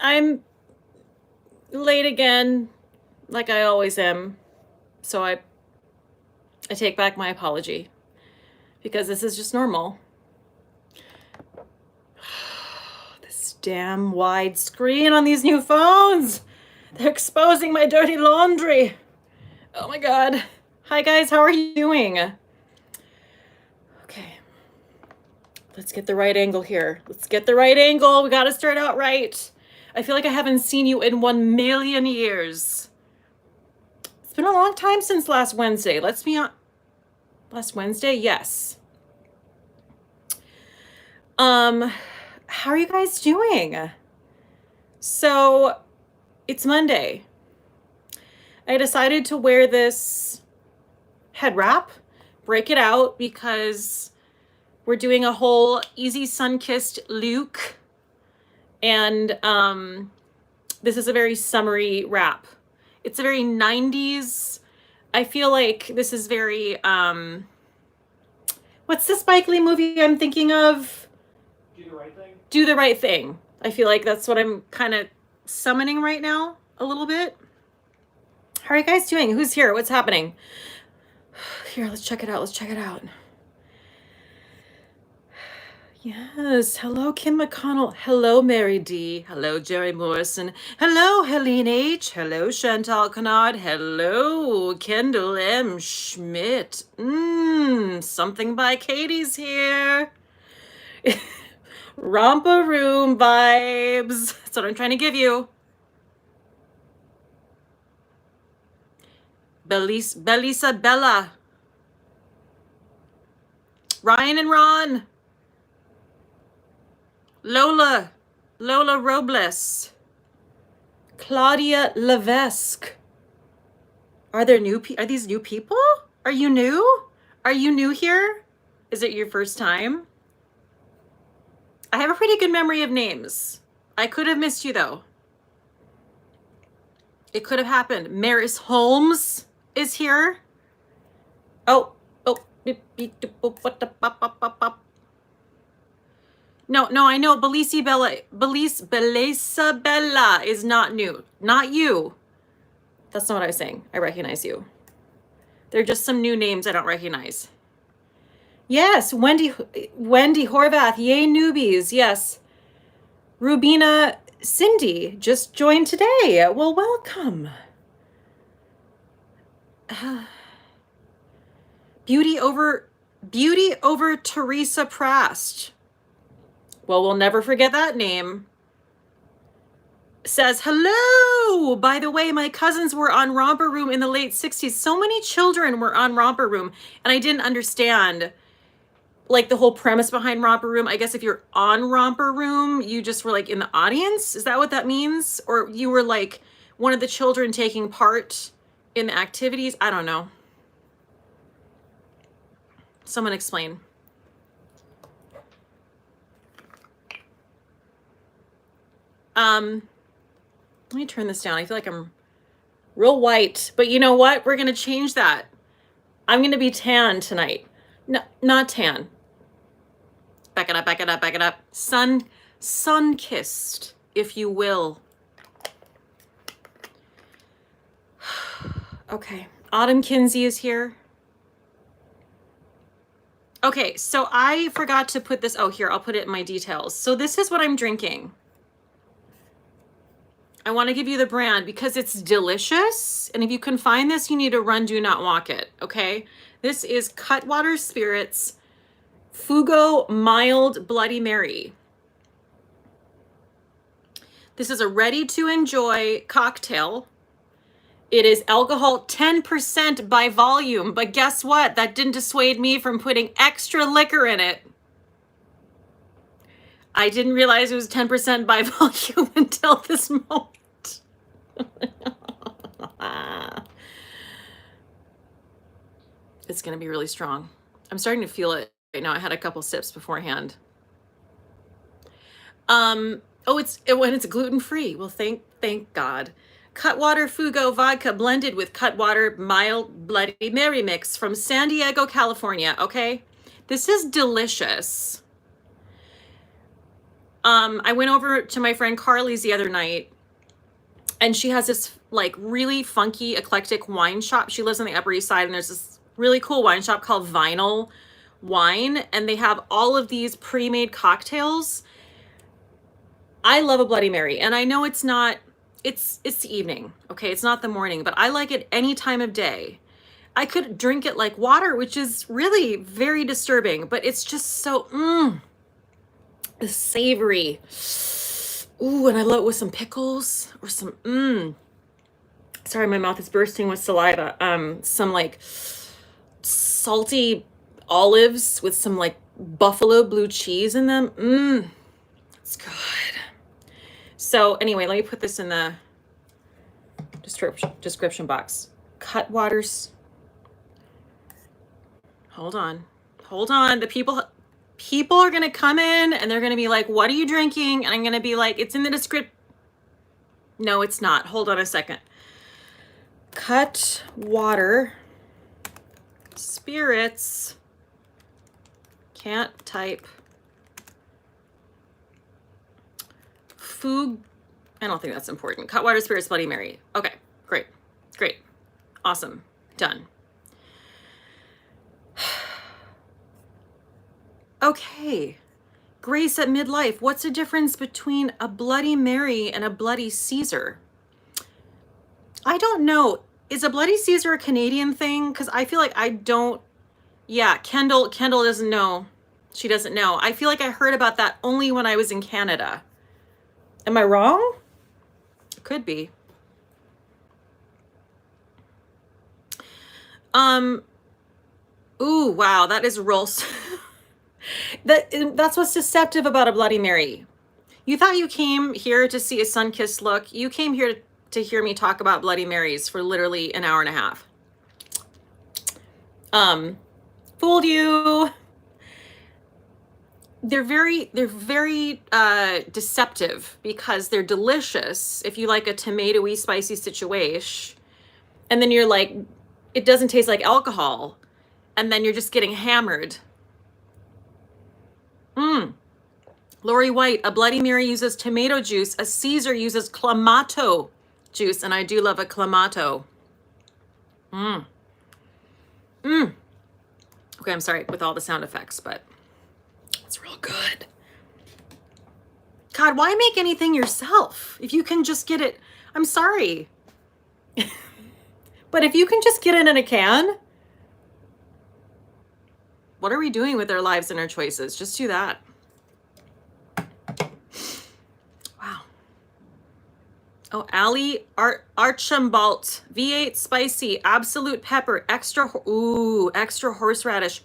I'm late again, like I always am. So I take back my apology because this is just normal. This damn wide screen on these new phones. They're exposing my dirty laundry. Oh my God. Hi guys, how are you doing? Okay. Let's get the right angle here. Let's get the right angle. We gotta start out right. I feel like I haven't seen you in 1,000,000 years. It's been a long time since last Wednesday. Let's be on. Last Wednesday? Yes. How are you guys doing? So, it's Monday. I decided to wear this head wrap, break it out, because we're doing a whole easy sun-kissed look. And this is a very summery wrap. It's a very 90s. I feel like this is very, what's the Spike Lee movie I'm thinking of? Do the Right Thing? Do the Right Thing. I feel like that's what I'm kind of summoning right now, a little bit. How are you guys doing? Who's here? What's happening? Here, let's check it out. Let's check it out. Yes. Hello, Kim McConnell. Hello, Mary D. Hello, Jerry Morrison. Hello, Helene H. Hello, Chantal Kennard. Hello, Kendall M. Schmidt. Something by Katie's here. Romper room vibes. That's what I'm trying to give you. Belisa Bella. Ryan and Ron. Lola Robles. Claudia Levesque. Are these new people? Are you new? Are you new here? Is it your first time? I have a pretty good memory of names. I could have missed you though. It could have happened. Maris Holmes is here. Oh. No, I know Belisa Bella is not new. Not you. That's not what I was saying. I recognize you. They're just some new names I don't recognize. Yes, Wendy Horvath. Yay, newbies. Yes. Rubina Cindy just joined today. Well, welcome. Beauty over Teresa Prast. Well, we'll never forget that name. Says, hello! By the way, my cousins were on Romper Room in the late 60s. So many children were on Romper Room, and I didn't understand, like, the whole premise behind Romper Room. I guess if you're on Romper Room, you just were, like, in the audience? Is that what that means? Or you were, like, one of the children taking part in the activities? I don't know. Someone explain. Let me turn this down. I feel like I'm real white, but you know what? We're going to change that. I'm going to be tan tonight. No, not tan. Back it up. Sun-kissed, if you will. Okay. Autumn Kinsey is here. Okay, so I forgot to put this. Oh, here, I'll put it in my details. So this is what I'm drinking. I want to give you the brand because it's delicious. And if you can find this, you need to run, do not walk it. Okay. This is Cutwater Spirits Fugo Mild Bloody Mary. This is a ready to enjoy cocktail. It is alcohol 10% by volume, but guess what? That didn't dissuade me from putting extra liquor in it. I didn't realize it was 10% by volume until this moment. It's going to be really strong. I'm starting to feel it right now. I had a couple sips beforehand. When it's gluten-free. Well, thank God. Cutwater Fugo vodka blended with Cutwater Mild Bloody Mary mix from San Diego, California. Okay. This is delicious. I went over to my friend Carly's the other night, and she has this like really funky, eclectic wine shop. She lives on the Upper East Side, and there's this really cool wine shop called Vinyl Wine, and they have all of these pre-made cocktails. I love a Bloody Mary, and I know it's not, it's the evening, okay? It's not the morning, but I like it any time of day. I could drink it like water, which is really very disturbing, but it's just so, savory. Ooh, and I love it with some pickles or some, sorry, my mouth is bursting with saliva. Some like salty olives with some like buffalo blue cheese in them. It's good. So anyway, let me put this in the description box. Cutwaters. Hold on. The people are gonna come in and they're gonna be like, what are you drinking? And I'm gonna be like, it's in the description. No, it's not. Hold on a second. Cutwater spirits. Can't type. Food. I don't think that's important. Cutwater spirits Bloody Mary. Okay, great. Awesome. Done. Okay. Grace at midlife. What's the difference between a Bloody Mary and a Bloody Caesar? I don't know. Is a Bloody Caesar a Canadian thing? Because I feel like I don't. Yeah, Kendall doesn't know. She doesn't know. I feel like I heard about that only when I was in Canada. Am I wrong? Could be. Ooh, wow, that is real. That's what's deceptive about a Bloody Mary. You thought you came here to see a sun-kissed look. You came here to hear me talk about Bloody Marys for literally an hour and a half. Fooled you. They're very deceptive because they're delicious if you like a tomatoey spicy situation, and then you're like, it doesn't taste like alcohol, and then you're just getting hammered. Lori White, a Bloody Mary uses tomato juice, a Caesar uses clamato juice, and I do love a clamato. Okay, I'm sorry with all the sound effects, but it's real good. God, why make anything yourself if you can just get it? I'm sorry. But if you can just get it in a can, what are we doing with our lives and our choices? Just do that. Wow. Oh, Allie Archambault, V8 spicy, absolute pepper, extra horseradish.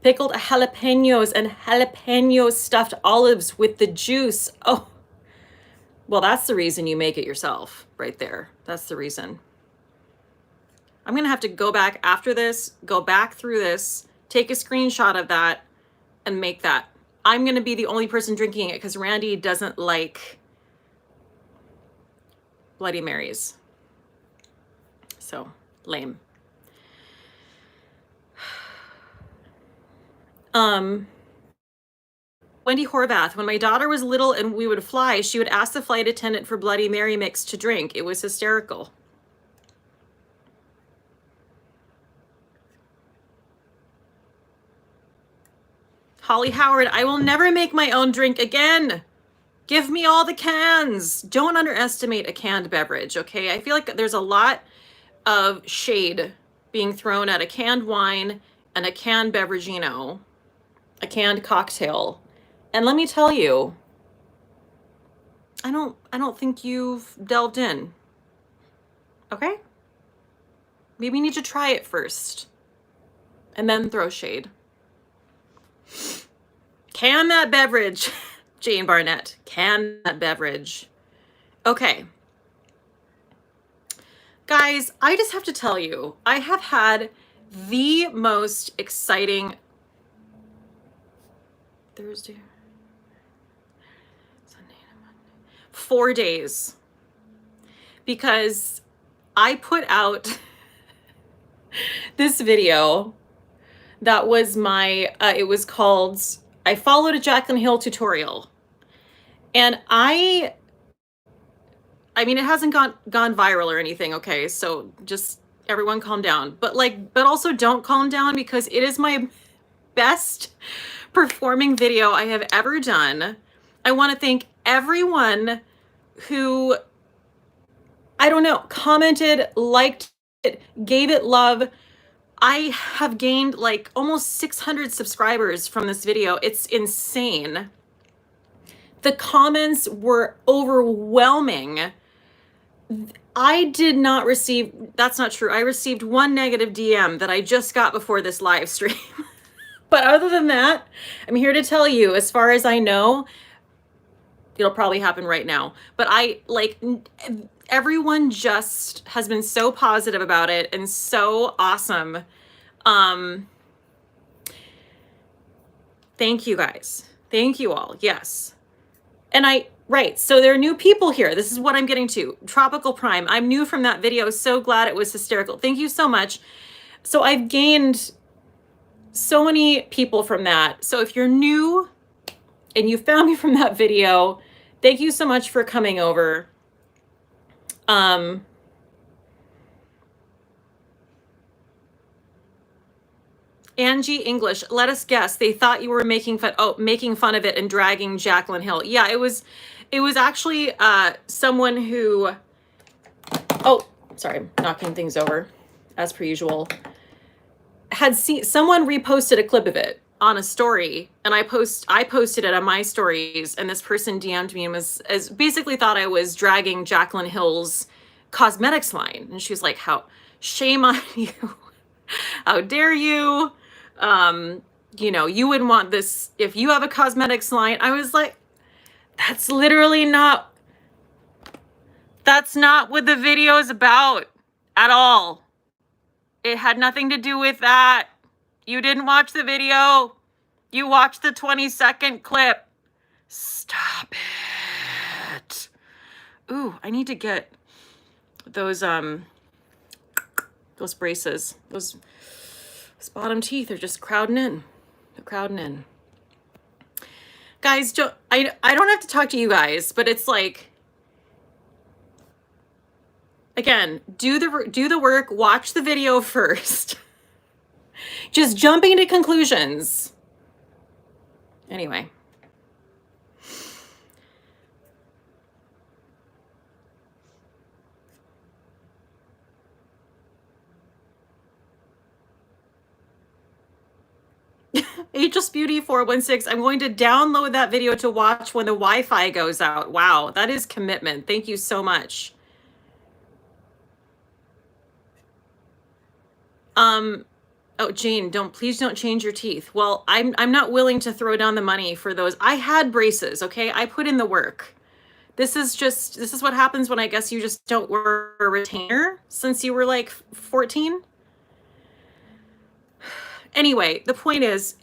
Pickled jalapenos and jalapeno stuffed olives with the juice. Oh, well, that's the reason you make it yourself right there. That's the reason. I'm going to have to go back after this, go back through this, take a screenshot of that, and make that. I'm going to be the only person drinking it because Randy doesn't like Bloody Marys. So, lame. Wendy Horvath, when my daughter was little and we would fly, she would ask the flight attendant for Bloody Mary mix to drink. It was hysterical. Holly Howard, I will never make my own drink again. Give me all the cans. Don't underestimate a canned beverage, okay? I feel like there's a lot of shade being thrown at a canned wine and a canned beveragino, a canned cocktail. And let me tell you, I don't think you've delved in. Okay? Maybe you need to try it first and then throw shade. Can that beverage. Jane Barnett, can that beverage. Okay. Guys, I just have to tell you, I have had the most exciting Thursday, Sunday, Monday, 4 days, because I put out this video that was my, it was called I followed a Jaclyn Hill tutorial, and I mean, it hasn't gone viral or anything, okay? So just everyone calm down. But also don't calm down, because it is my best performing video I have ever done. I want to thank everyone who, I don't know, commented, liked it, gave it love. I have gained like almost 600 subscribers from this video. It's insane. The comments were overwhelming. I did not receive, that's not true. I received one negative DM that I just got before this live stream. But other than that, I'm here to tell you, as far as I know, it'll probably happen right now. But everyone just has been so positive about it and so awesome. Thank you guys. Thank you all. Yes. And right. So there are new people here. This is what I'm getting to. Tropical Prime. I'm new from that video. So glad it was hysterical. Thank you so much. So I've gained so many people from that. So if you're new and you found me from that video, thank you so much for coming over. Angie English, let us guess. They thought you were making fun of it and dragging Jaclyn Hill. Yeah, it was actually someone who, oh, sorry, I'm knocking things over as per usual. Had seen someone reposted a clip of it on a story, and I posted it on my stories, and this person DM'd me and basically thought I was dragging Jaclyn Hill's cosmetics line. And she was like, shame on you. How dare you? You know, you wouldn't want this if you have a cosmetics line. I was like, that's not what the video is about at all. It had nothing to do with that. You didn't watch the video. You watched the 20-second clip. Stop it. Ooh, I need to get those braces. Those bottom teeth are just crowding in. They're crowding in. Guys, I don't have to talk to you guys, but it's like, again, do the work, watch the video first. Just jumping to conclusions. Anyway. Ageless Beauty 416. I'm going to download that video to watch when the Wi-Fi goes out. Wow, that is commitment. Thank you so much. Oh, Jane, please don't change your teeth. Well, I'm not willing to throw down the money for those. I had braces, okay? I put in the work. This is what happens when I guess you just don't wear a retainer since you were like 14. Anyway, the point is,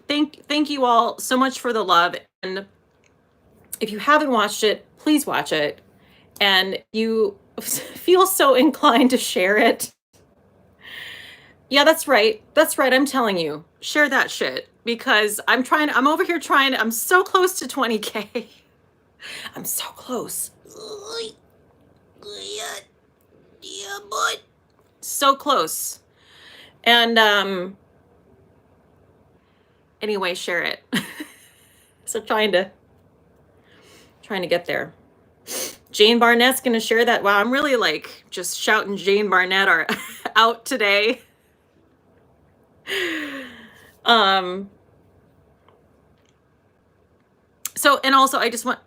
thank you all so much for the love. And if you haven't watched it, please watch it. And you feel so inclined to share it. Yeah, that's right. That's right. I'm telling you, share that shit, because I'm over here trying, I'm so close to 20K. I'm so close. Yeah, but so close. And, anyway, share it. So trying to get there. Jane Barnett's gonna share that. Wow, I'm really like just shouting Jane Barnett are out today. So, and also I just want,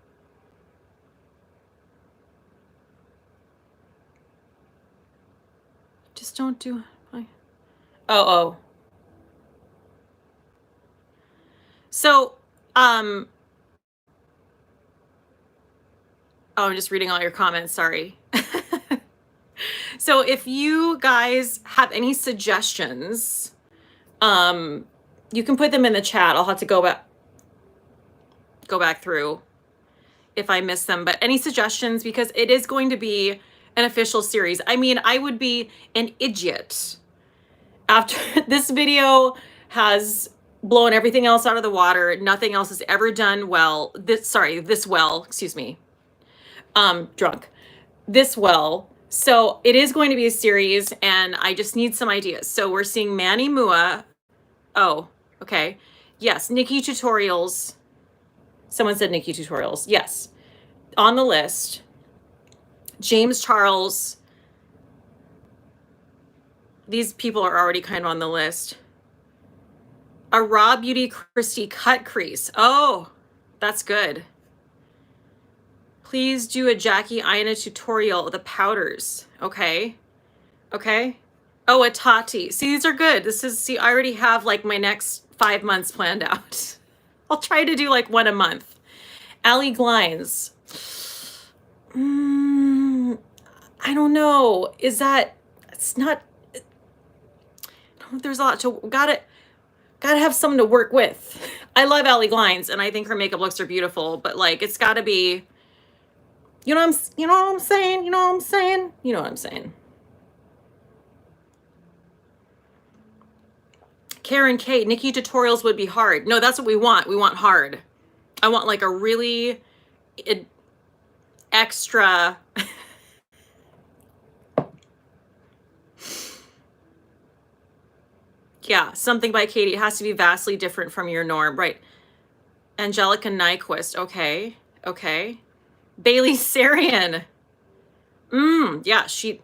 just don't do, oh. So, oh, I'm just reading all your comments, sorry. So if you guys have any suggestions, you can put them in the chat. I'll have to go back through if I miss them, but any suggestions, because it is going to be an official series. I mean, I would be an idiot after this video has blowing everything else out of the water. Nothing else is ever done well. This well, excuse me. Drunk. This well. So it is going to be a series, and I just need some ideas. So we're seeing Manny Mua. Oh, okay. Yes, Nikki Tutorials. Someone said Nikki Tutorials. Yes. On the list. James Charles. These people are already kind of on the list. A Raw Beauty Christie cut crease. Oh, that's good. Please do a Jackie Aina tutorial, the powders. Okay. Okay. Oh, a Tati. See, these are good. See, I already have like my next 5 months planned out. I'll try to do like one a month. Allie Glines. I don't know. It's not, there's a lot to, gotta have someone to work with. I love Allie Glines, and I think her makeup looks are beautiful, but like, it's gotta be, you know what I'm saying? You know what I'm saying? You know what I'm saying? Karen K, Nikki tutorials would be hard. No, that's what we want. We want hard. I want like a really extra. Yeah, something by Cate. It has to be vastly different from your norm. Right. Angelica Nyquist. Okay. Okay. Bailey Sarian. Yeah, she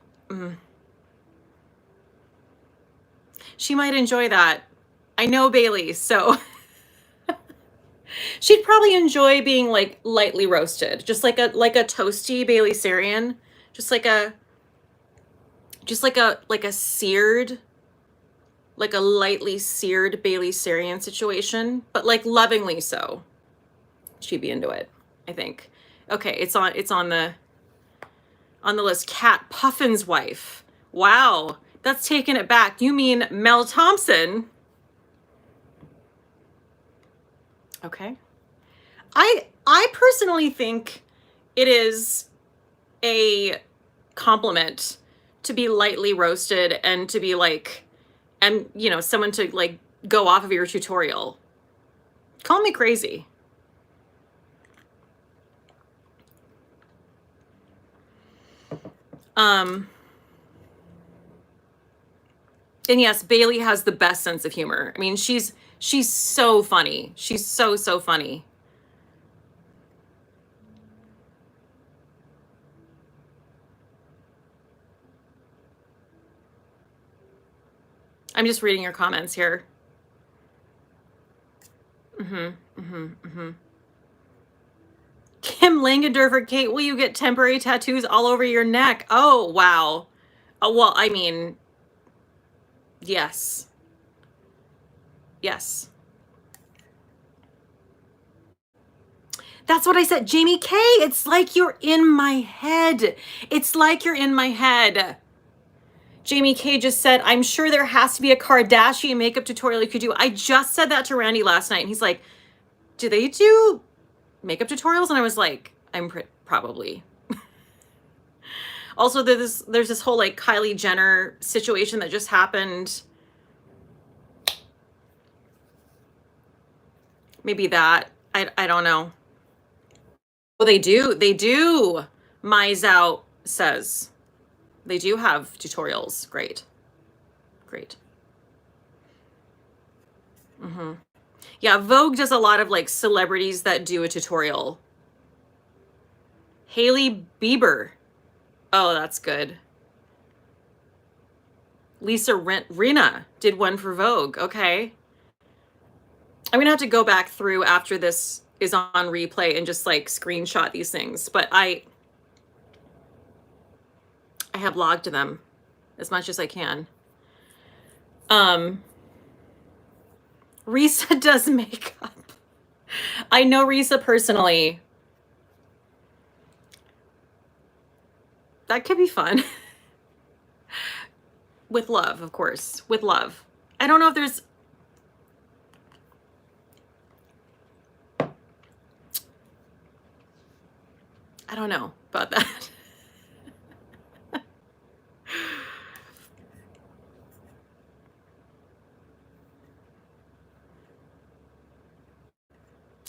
might enjoy that. I know Bailey, so she'd probably enjoy being like lightly roasted, just like a toasty Bailey Sarian, just like a seared, like a lightly seared Bailey Sarian situation, but like lovingly so. She'd be into it, I think. Okay, it's on the list. Kat Puffin's wife. Wow, that's taking it back. You mean Mel Thompson? Okay. I personally think it is a compliment to be lightly roasted and to be like, and you know, someone to like go off of your tutorial. Call me crazy. And yes, Bailey has the best sense of humor. I mean, she's so funny. She's so funny. I'm just reading your comments here. Kim Langendorfer, Cate, will you get temporary tattoos all over your neck? Oh, wow. Oh, well, I mean, yes. Yes. That's what I said. Jamie K, it's like you're in my head. It's like you're in my head. Jamie K just said, I'm sure there has to be a Kardashian makeup tutorial you could do. I just said that to Randy last night, and he's like, do they do makeup tutorials? And I was like, probably. Also, there's this whole like Kylie Jenner situation that just happened. Maybe that. I don't know. Well, they do. Myzout says they do have tutorials. Great. Yeah, Vogue does a lot of like celebrities that do a tutorial. Hailey Bieber. Oh, that's good. Lisa Rinna did one for Vogue. Okay. I'm gonna have to go back through after this is on replay and just like screenshot these things, but I have logged them as much as I can. Risa does makeup. I know Risa personally. That could be fun. With love, of course. With love. I don't know if there's... I don't know about that.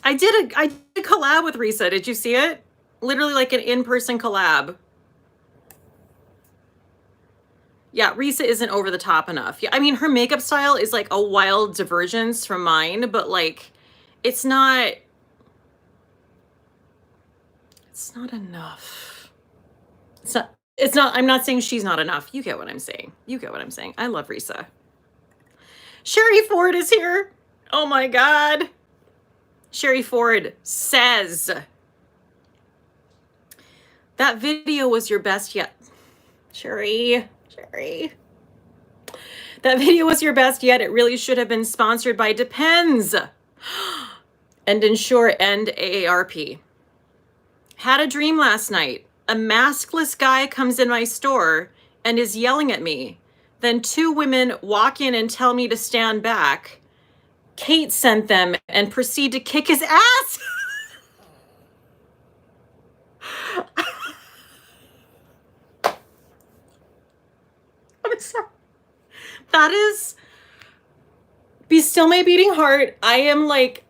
I did a collab with Risa. Did you see it? Literally like an in-person collab. Yeah, Risa isn't over the top enough. Yeah, I mean, her makeup style is like a wild divergence from mine, but like, it's not enough. I'm not saying she's not enough. You get what I'm saying. You get what I'm saying. I love Risa. Sherry Ford is here. Oh my God. Sherry Ford says, that video was your best yet. Sherry. That video was your best yet. It really should have been sponsored by Depends and Ensure and AARP. Had a dream last night. A maskless guy comes in my store and is yelling at me. Then two women walk in and tell me to stand back. Cate sent them and proceed to kick his ass. I'm sorry. That is, be still my beating heart. I am like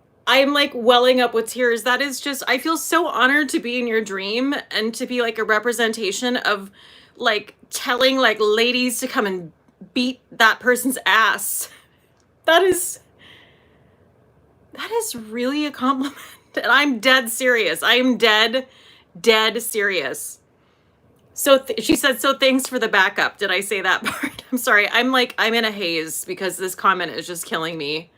welling up with tears. That is just, I feel so honored to be in your dream and to be like a representation of like telling like ladies to come and beat that person's ass. That is really a compliment. And I'm dead serious. I am dead serious. So she said, so thanks for the backup. Did I say that part? I'm sorry. I'm in a haze because this comment is just killing me.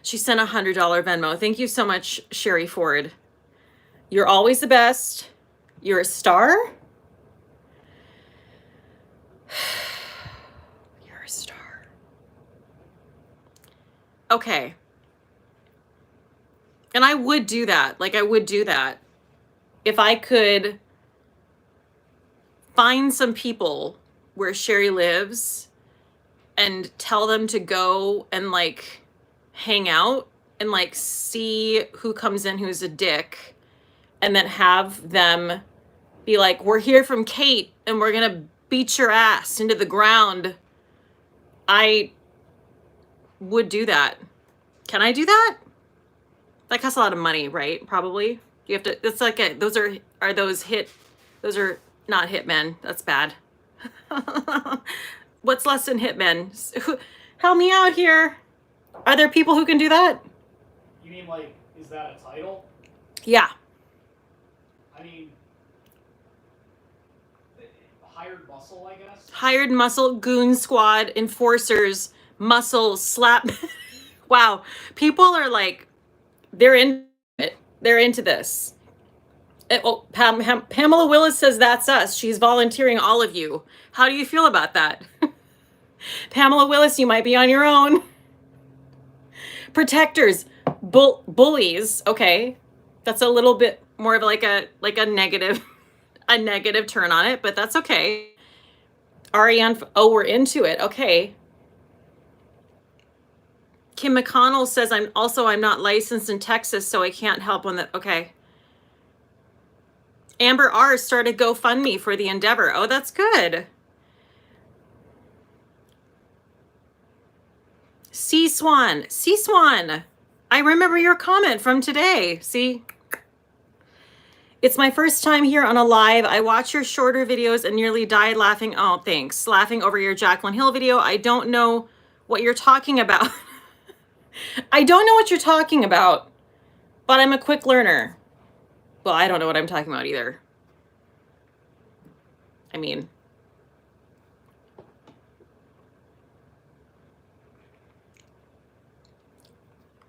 She sent a $100 Venmo. Thank you so much, Sherry Ford. You're always the best. You're a star. You're a star. Okay. And I would do that. Like, I would do that. If I could find some people where Sherry lives and tell them to go and like hang out and like see who comes in who's a dick, and then have them be like, we're here from Cate and we're gonna beat your ass into the ground. I would do that. Can I do that? That costs a lot of money, right? Probably. You have to, it's like those are not hitmen. That's bad. What's less than hitmen? Help me out here. Are there people who can do that? You mean like, is that a title? Yeah. I mean, hired muscle, I guess. Hired muscle, goon squad, enforcers, muscle, slap. Wow. People are like, they're into it. They're into this. Pamela Willis says that's us. She's volunteering all of you. How do you feel about that? Pamela Willis, you might be on your own. Protectors, bullies. Okay, that's a little bit more of like a negative, a negative turn on it, but that's okay. Ariane, oh, we're into it. Okay. Kim McConnell says I'm not licensed in Texas, so I can't help on the. Okay. Amber R started GoFundMe for the endeavor. Oh, that's good. Sea Swan. I remember your comment from today. See? It's my first time here on a live. I watch your shorter videos and nearly died laughing. Oh, thanks. Laughing over your Jaclyn Hill video. I don't know what you're talking about. I don't know what you're talking about, but I'm a quick learner. Well, I don't know what I'm talking about either. I mean,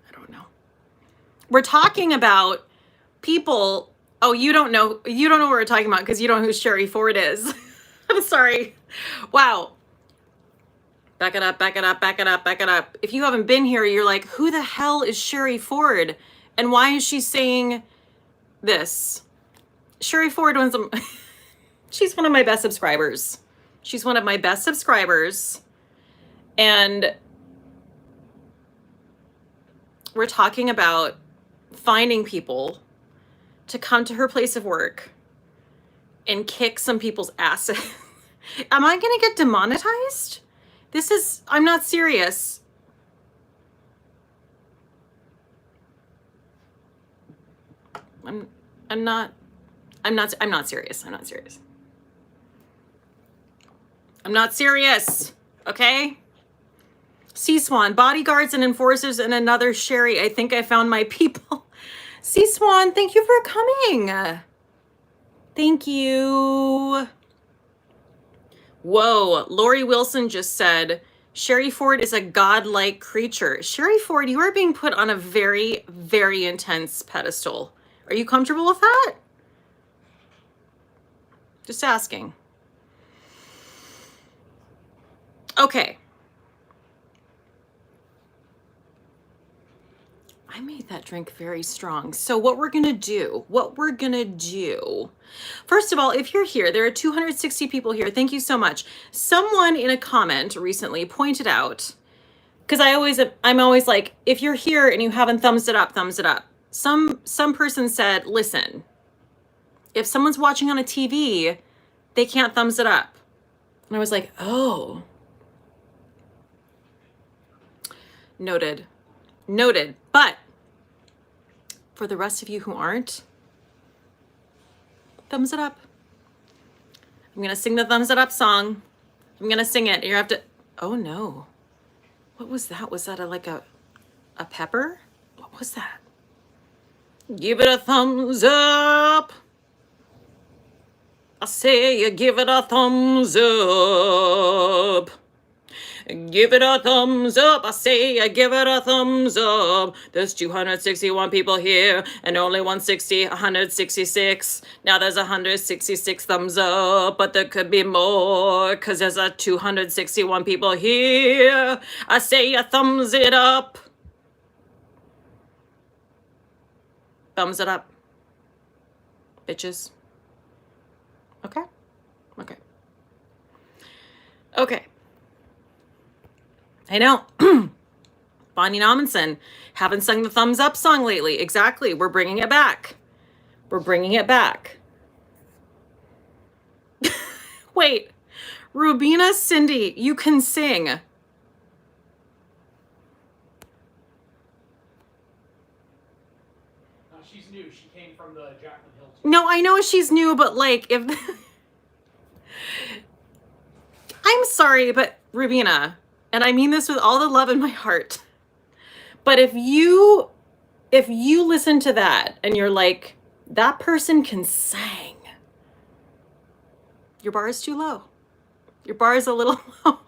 I don't know. We're talking about people. Oh, you don't know what we're talking about because you don't know who Sherry Ford is. I'm sorry. Wow. Back it up. If you haven't been here, you're like, who the hell is Sherry Ford? And why is she saying this? Sherry Ford wants some. She's one of my best subscribers. And we're talking about finding people to come to her place of work and kick some people's asses. Am I going to get demonetized? I'm not serious. I'm not I'm not serious. I'm not serious. I'm not serious. Okay? Sea Swan, bodyguards and enforcers and another Sherry. I think I found my people. Sea Swan, thank you for coming. Thank you. Whoa, Lori Wilson just said, Sherry Ford is a godlike creature. Sherry Ford, you are being put on a very, very intense pedestal. Are you comfortable with that? Just asking. Okay. I made that drink very strong. So what we're gonna do, first of all, if you're here, there are 260 people here. Thank you so much. Someone in a comment recently pointed out, because I'm always like, if you're here and you haven't thumbs it up, thumbs it up. Some person said, listen, if someone's watching on a TV, they can't thumbs it up. And I was like, oh. Noted. But for the rest of you who aren't, thumbs it up. I'm gonna sing the thumbs it up song. I'm gonna sing it. You have to, oh no. What was that? Was that like a pepper? What was that? Give it a thumbs up. I say you give it a thumbs up. Give it a thumbs up. I say I give it a thumbs up. There's 261 people here and only 166. Now there's 166 thumbs up, but there could be more because there's a 261 people here. I say a thumbs it up. Thumbs it up. Bitches. Okay? Okay. I know. Bonnie Nominson, haven't sung the thumbs up song lately. Exactly. We're bringing it back. Wait, Rubina Cindy, you can sing. No, she's new. She came from the Jaclyn Hill tour. No, I know she's new, but like, if I'm sorry, but Rubina, and I mean this with all the love in my heart, but if you listen to that and you're like, that person can sing, your bar is too low. Your bar is a little low.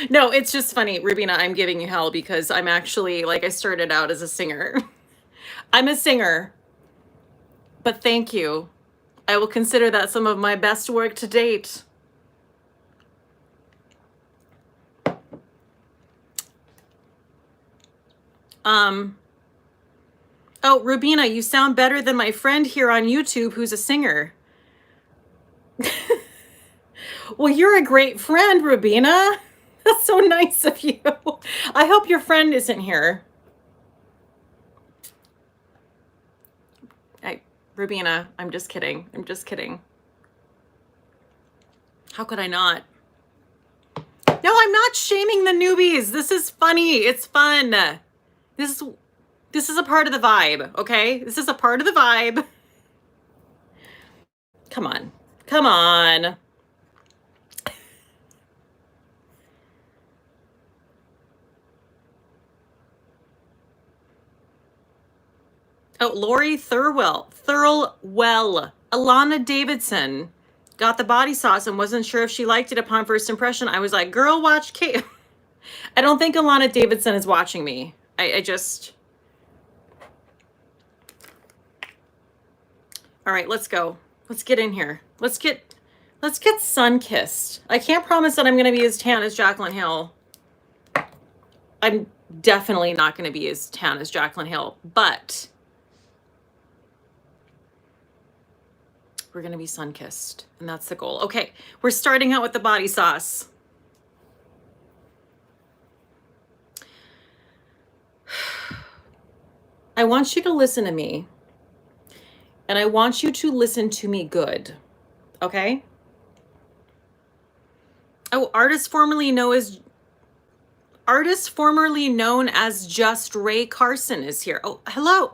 No, it's just funny, Rubina, I'm giving you hell because I'm actually, like, I started out as a singer. I'm a singer, but thank you. I will consider that some of my best work to date. Oh, Rubina, you sound better than my friend here on YouTube who's a singer. Well, you're a great friend, Rubina. That's so nice of you. I hope your friend isn't here. Rubina, I'm just kidding. How could I not? No, I'm not shaming the newbies. This is funny. It's fun. This is a part of the vibe, okay? This is a part of the vibe. Come on. Oh, Lori Thurwell. Alana Davidson got the body sauce and wasn't sure if she liked it upon first impression. I was like, girl, watch Cate. I don't think Alana Davidson is watching me. I just... All right, let's go. Let's get in here. Let's get sun-kissed. I can't promise that I'm going to be as tan as Jaclyn Hill. I'm definitely not going to be as tan as Jaclyn Hill, but we're going to be sun-kissed, and that's the goal. Okay, we're starting out with the body sauce. I want you to listen to me, and I want you to listen to me good, okay? Oh, artist formerly known as Just Ray Carson is here. Oh, hello.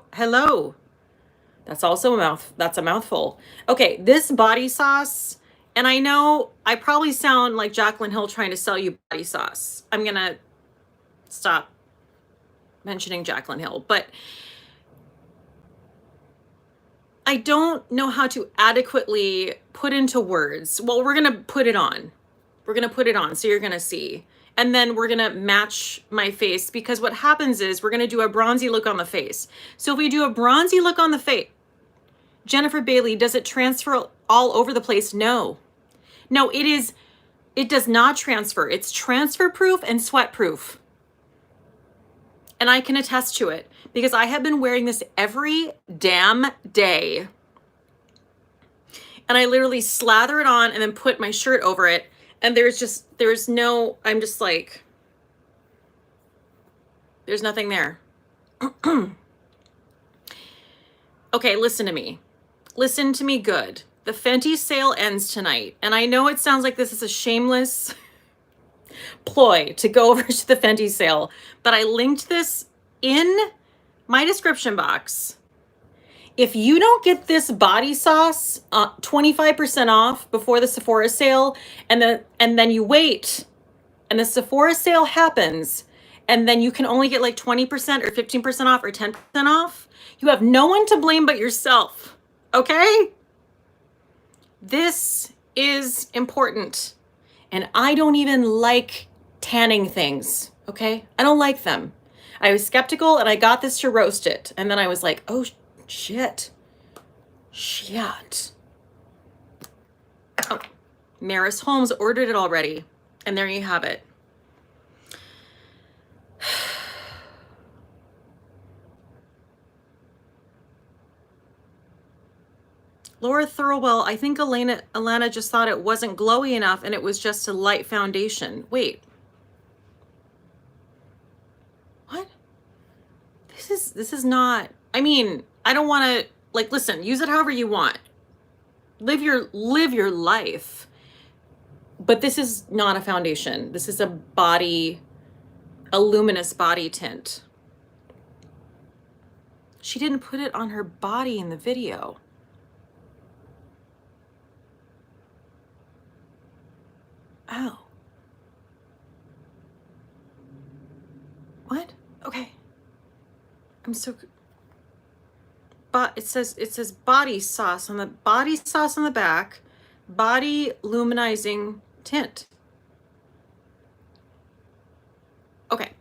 That's also that's a mouthful. Okay, this body sauce, and I know I probably sound like Jaclyn Hill trying to sell you body sauce. I'm gonna stop mentioning Jaclyn Hill, but I don't know how to adequately put into words. Well, we're gonna put it on. We're gonna put it on, so you're gonna see. And then we're gonna match my face, because what happens is we're gonna do a bronzy look on the face. So if we do a bronzy look on the face, Jennifer Bailey, does it transfer all over the place? No. No, it does not transfer. It's transfer proof and sweat proof. And I can attest to it because I have been wearing this every damn day. And I literally slather it on and then put my shirt over it. And I'm just like, there's nothing there. Okay, listen to me. Listen to me good. The Fenty sale ends tonight. And I know it sounds like this is a shameless ploy to go over to the Fenty sale, but I linked this in my description box. If you don't get this body sauce 25% off before the Sephora sale, and then you wait and the Sephora sale happens, and then you can only get like 20% or 15% off or 10% off, you have no one to blame but yourself. Okay? This is important. And I don't even like tanning things. Okay? I don't like them. I was skeptical and I got this to roast it. And then I was like, oh, shit. Oh, Maris Holmes ordered it already. And there you have it. Laura Thurwell, I think Alana just thought it wasn't glowy enough and it was just a light foundation. Wait. What? This is not, I mean, I don't want to, like, listen, use it however you want. Live your life. But this is not a foundation. This is a luminous body tint. She didn't put it on her body in the video. Oh. What? Okay. I'm so. But it says body sauce on the back, body luminizing tint. Okay.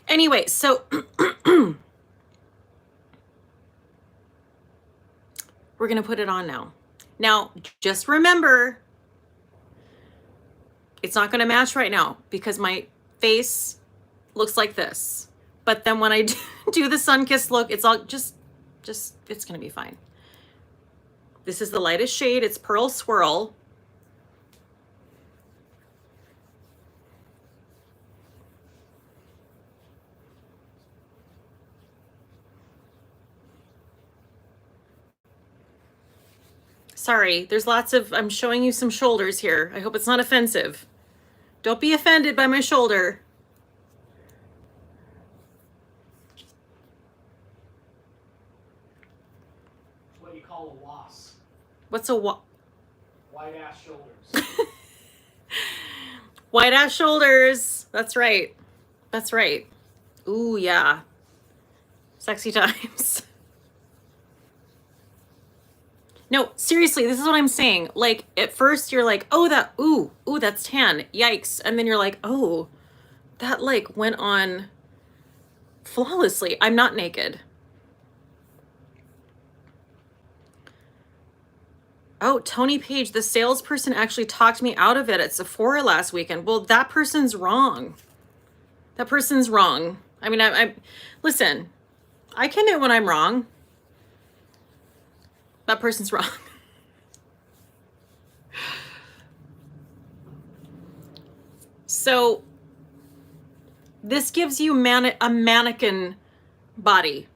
Anyway, so we're gonna put it on now. Now, just remember, it's not gonna match right now because my face looks like this. But then when I do the sun-kissed look, it's all just it's gonna be fine. This is the lightest shade. It's Pearl Swirl. Sorry, there's lots of, I'm showing you some shoulders here. I hope it's not offensive. Don't be offended by my shoulder. What you call a was. What's a what? White ass shoulders. White ass shoulders. That's right. That's right. Ooh, yeah. Sexy times. No, seriously, this is what I'm saying. Like, at first you're like, oh, ooh, that's tan. Yikes. And then you're like, oh, that like went on flawlessly. I'm not naked. Oh, Tony Page, the salesperson actually talked me out of it at Sephora last weekend. Well, that person's wrong. That person's wrong. I mean, I listen, I can admit when I'm wrong. That person's wrong. So this gives you a mannequin body,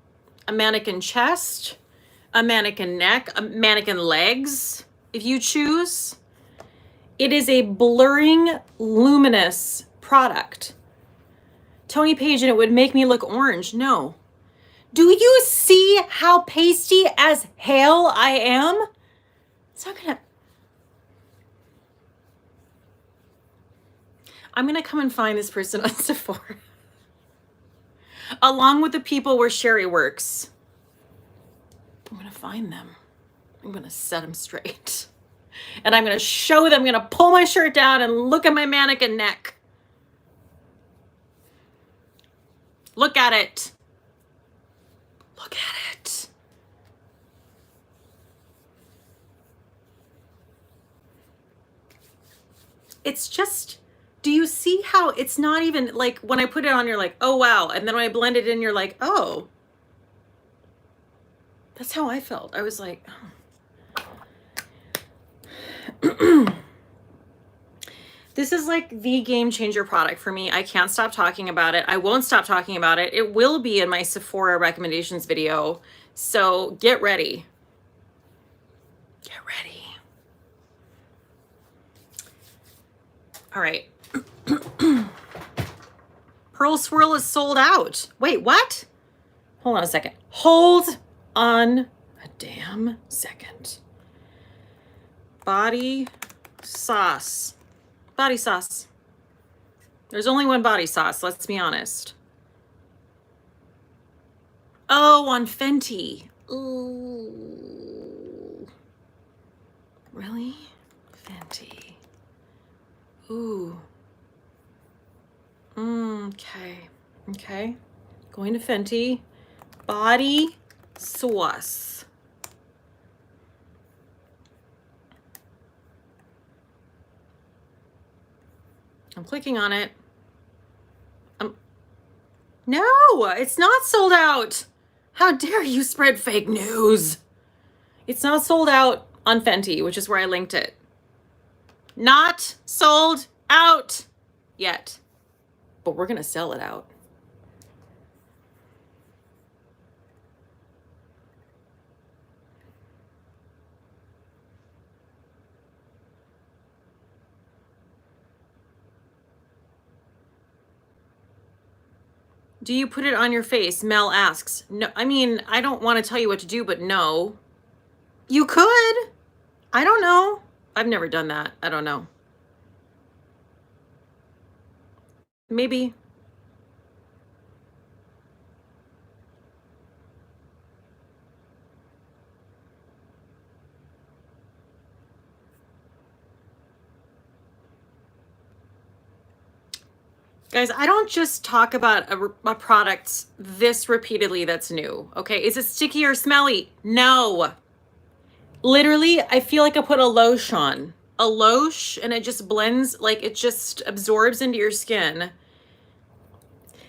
a mannequin chest, a mannequin neck, a mannequin legs, if you choose. It is a blurring, luminous product. Tony Page, and it would make me look orange. No. Do you see how pasty as hell I am? It's not gonna... I'm gonna come and find this person on Sephora. Along with the people where Sherry works. I'm gonna find them. I'm gonna set them straight. And I'm gonna show them, I'm gonna pull my shirt down and look at my mannequin neck. Look at it. Look at it. It's just, do you see how it's not even like when I put it on, you're like, oh wow. And then when I blend it in, you're like, oh. That's how I felt. I was like, oh. This is like the game changer product for me. I can't stop talking about it. I won't stop talking about it. It will be in my Sephora recommendations video. So get ready. Get ready. All right. Pearl Swirl is sold out. Wait, what? Hold on a second. Hold on a damn second. Body sauce. Body sauce. There's only one body sauce, let's be honest. Oh, on Fenty. Ooh. Really? Fenty. Ooh. Okay. Okay. Going to Fenty. Body sauce. I'm clicking on it. No, it's not sold out. How dare you spread fake news? It's not sold out on Fenty, which is where I linked it. Not sold out yet, but we're gonna sell it out. Do you put it on your face? Mel asks. No, I mean, I don't want to tell you what to do, but no. You could. I don't know. I've never done that. I don't know. Maybe. Guys, I don't just talk about a product this repeatedly that's new, okay? Is it sticky or smelly? No. Literally, I feel like I put a lotion. A lotion, and it just blends, like it just absorbs into your skin.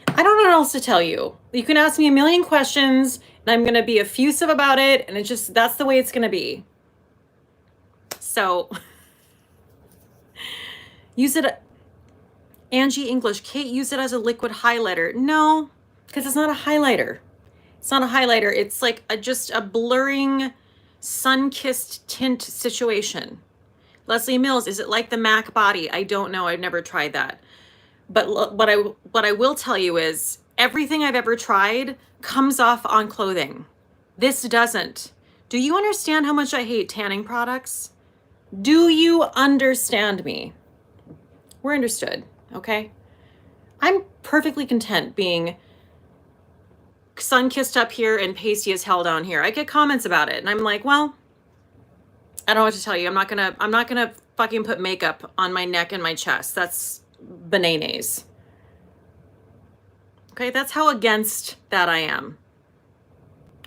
I don't know what else to tell you. You can ask me a million questions, and I'm gonna be effusive about it, and it's just, that's the way it's gonna be. So, use it. Angie English, Cate, use it as a liquid highlighter. No, because it's not a highlighter. It's not a highlighter. It's like just a blurring, sun-kissed tint situation. Leslie Mills, is it like the MAC body? I don't know. I've never tried that. But what I will tell you is everything I've ever tried comes off on clothing. This doesn't. Do you understand how much I hate tanning products? Do you understand me? We're understood. Okay, I'm perfectly content being sun-kissed up here and pasty as hell down here. I get comments about it, and I'm like, well, I don't know what to tell you. I'm not gonna fucking put makeup on my neck and my chest. That's bananas. Okay, that's how against that I am.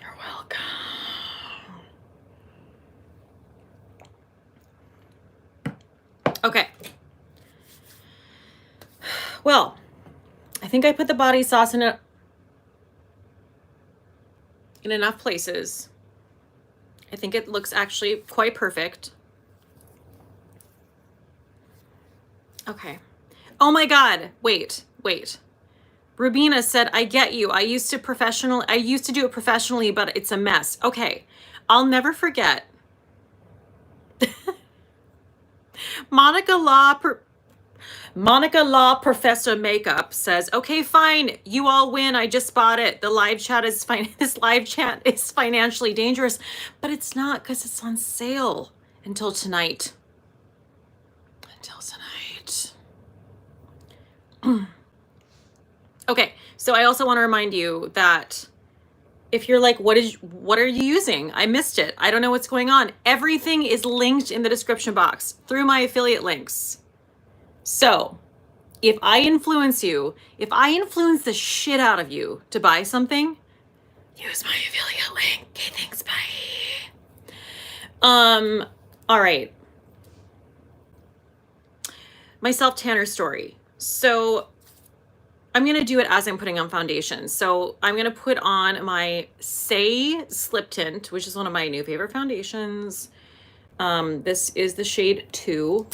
You're welcome. Okay. Well, I think I put the body sauce in enough places. I think it looks actually quite perfect. Okay. Oh my God. Wait. Rubina said, I get you. I used to do it professionally, but it's a mess. Okay. I'll never forget. Monica Law Monica Law Professor Makeup says, okay, fine, you all win. I just bought it. The live chat is this live chat is financially dangerous, but it's not because it's on sale until tonight. Until tonight. Okay, so I also want to remind you that if you're like, what are you using? I missed it. I don't know what's going on. Everything is linked in the description box through my affiliate links. So if I influence you, if I influence the shit out of you to buy something, use my affiliate link. Okay, thanks, bye. All right. My self-tanner story. So I'm going to do it as I'm putting on foundation. So I'm going to put on my Say Slip Tint, which is one of my new favorite foundations. This is the shade 2.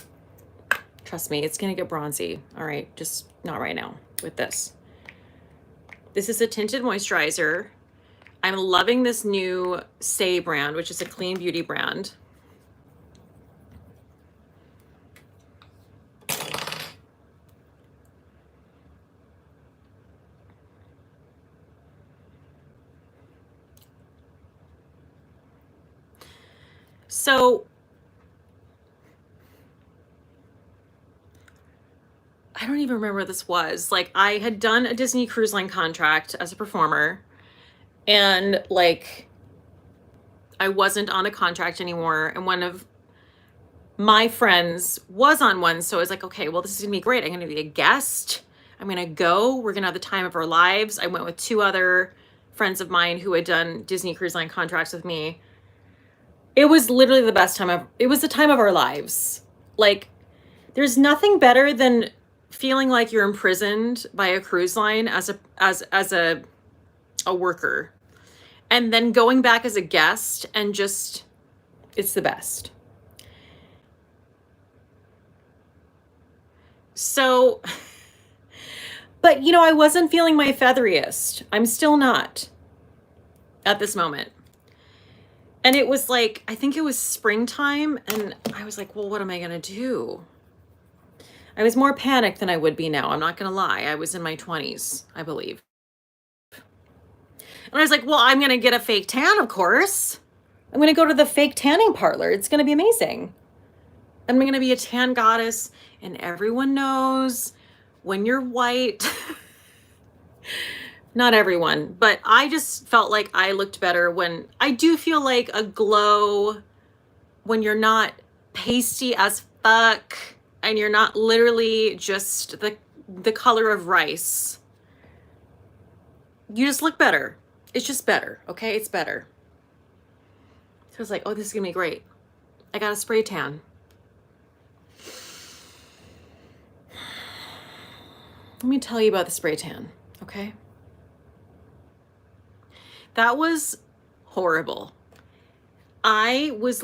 Trust me, it's going to get bronzy. All right, just not right now with this. This is a tinted moisturizer. I'm loving this new Say brand, which is a clean beauty brand. So I don't even remember what this was. Like, I had done a Disney Cruise Line contract as a performer, and like I wasn't on a contract anymore, and one of my friends was on one. So I was like, okay, well, this is gonna be great. I'm gonna be a guest. I'm gonna go. We're gonna have the time of our lives. I went with 2 other friends of mine who had done Disney Cruise Line contracts with me. It was literally the best time it was the time of our lives. Like, there's nothing better than feeling like you're imprisoned by a cruise line as a worker, and then going back as a guest, and just, it's the best. So, but you know, I wasn't feeling my featheriest. I'm still not at this moment. And it was like, I think it was springtime, and I was like, well, what am I going to do? I was more panicked than I would be now. I'm not going to lie. I was in my 20s, I believe. And I was like, well, I'm going to get a fake tan, of course. I'm going to go to the fake tanning parlor. It's going to be amazing. I'm going to be a tan goddess, and everyone knows when you're white. Not everyone, but I just felt like I looked better when I do feel like a glow when you're not pasty as fuck and you're not literally just the color of rice. You just look better. It's just better, okay? It's better. So I was like, oh, this is gonna be great. I got a spray tan. Let me tell you about the spray tan, okay? That was horrible. I was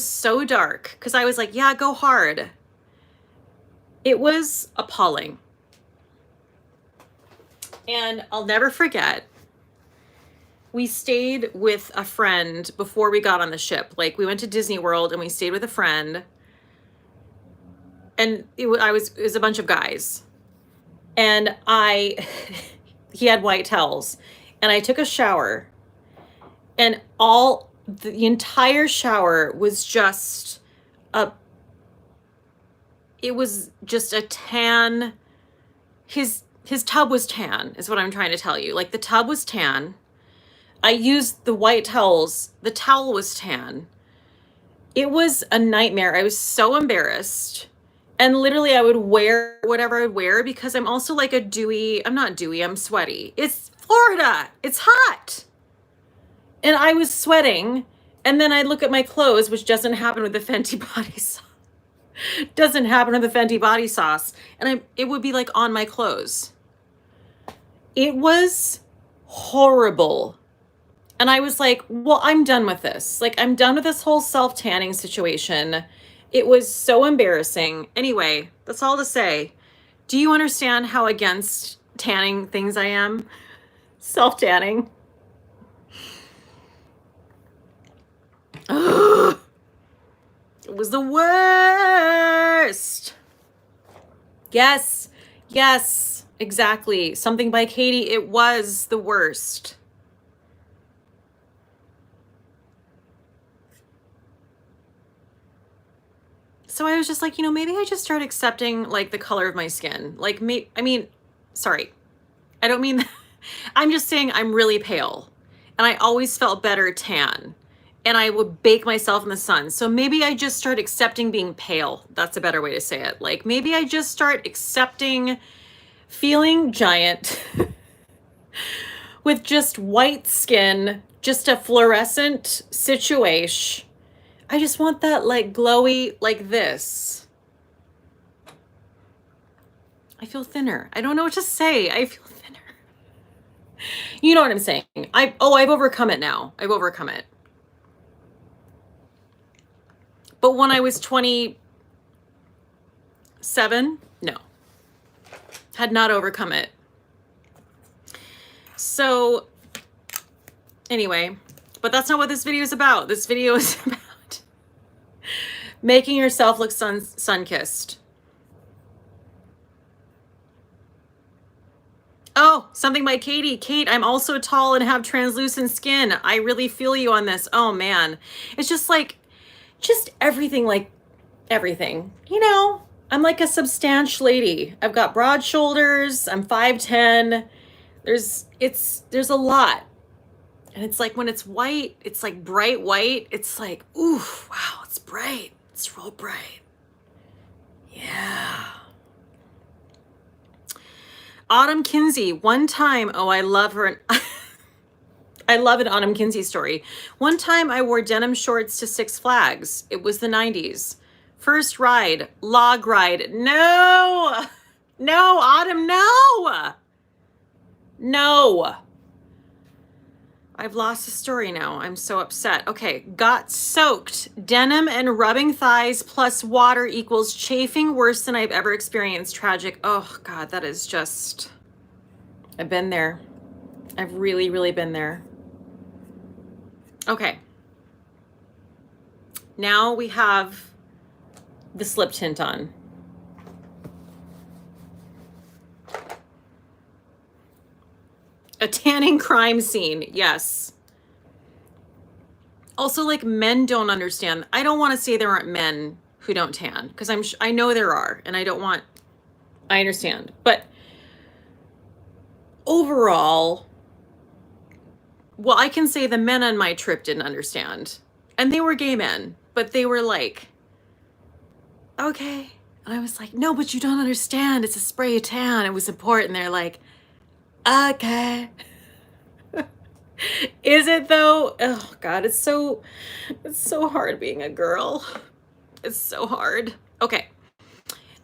so dark because I was like, yeah, go hard. It was appalling. And I'll never forget, we stayed with a friend before we got on the ship. Like, we went to Disney World and we stayed with a friend. And it was a bunch of guys. And he had white towels, and I took a shower, and the entire shower was just it was just a tan. His tub was tan, is what I'm trying to tell you. Like, the tub was tan. I used the white towels. The towel was tan. It was a nightmare. I was so embarrassed. And literally I would wear whatever I would wear because I'm also like I'm not dewy, I'm sweaty. It's Florida, it's hot. And I was sweating, and then I look at my clothes, which doesn't happen with the Fenty body sauce. Doesn't happen with the Fenty body sauce. And it would be like on my clothes. It was horrible. And I was like, well, I'm done with this. Like, I'm done with this whole self-tanning situation. It was so embarrassing. Anyway, that's all to say. Do you understand how against tanning things I am? Self-tanning. It was the worst. Yes, yes, exactly. Something by Cate. It was the worst. So I was just like, maybe I just start accepting like the color of my skin. Like sorry. I don't mean that. I'm just saying I'm really pale and I always felt better tan and I would bake myself in the sun. So maybe I just start accepting being pale. That's a better way to say it. Like maybe I just start accepting feeling giant with just white skin, just a fluorescent situation. I just want that like glowy like this. I feel thinner. I don't know what to say. I feel thinner. You know what I'm saying? I've overcome it now. I've overcome it. But when I was 27, no. Had not overcome it. So anyway, but that's not what this video is about. This video is about making yourself look sun-kissed. Oh, something by Cate. Cate, I'm also tall and have translucent skin. I really feel you on this. Oh man. It's just like, just everything, like everything. I'm like a substantial lady. I've got broad shoulders. I'm 5'10". There's a lot. And it's like when it's white, it's like bright white. It's like, ooh, wow, it's bright. It's real bright. Yeah. Autumn Kinsey, one time, I love her. I love an Autumn Kinsey story. One time I wore denim shorts to Six Flags. It was the 90s. First ride, log ride. No, Autumn, no. I've lost the story now. I'm so upset. Okay, got soaked. Denim and rubbing thighs plus water equals chafing worse than I've ever experienced. Tragic. Oh God, that is just, I've been there. I've really, really been there. Okay. Now we have the slip tint on. A tanning crime scene, yes. Also, like, men don't understand. I don't want to say there aren't men who don't tan, because I know there are, and I understand. But overall, well, I can say the men on my trip didn't understand. And they were gay men, but they were like, okay. And I was like, no, but you don't understand. It's a spray of tan. It was important. They're like, okay. Is it though? Oh God, it's so hard being a girl. It's so hard. Okay.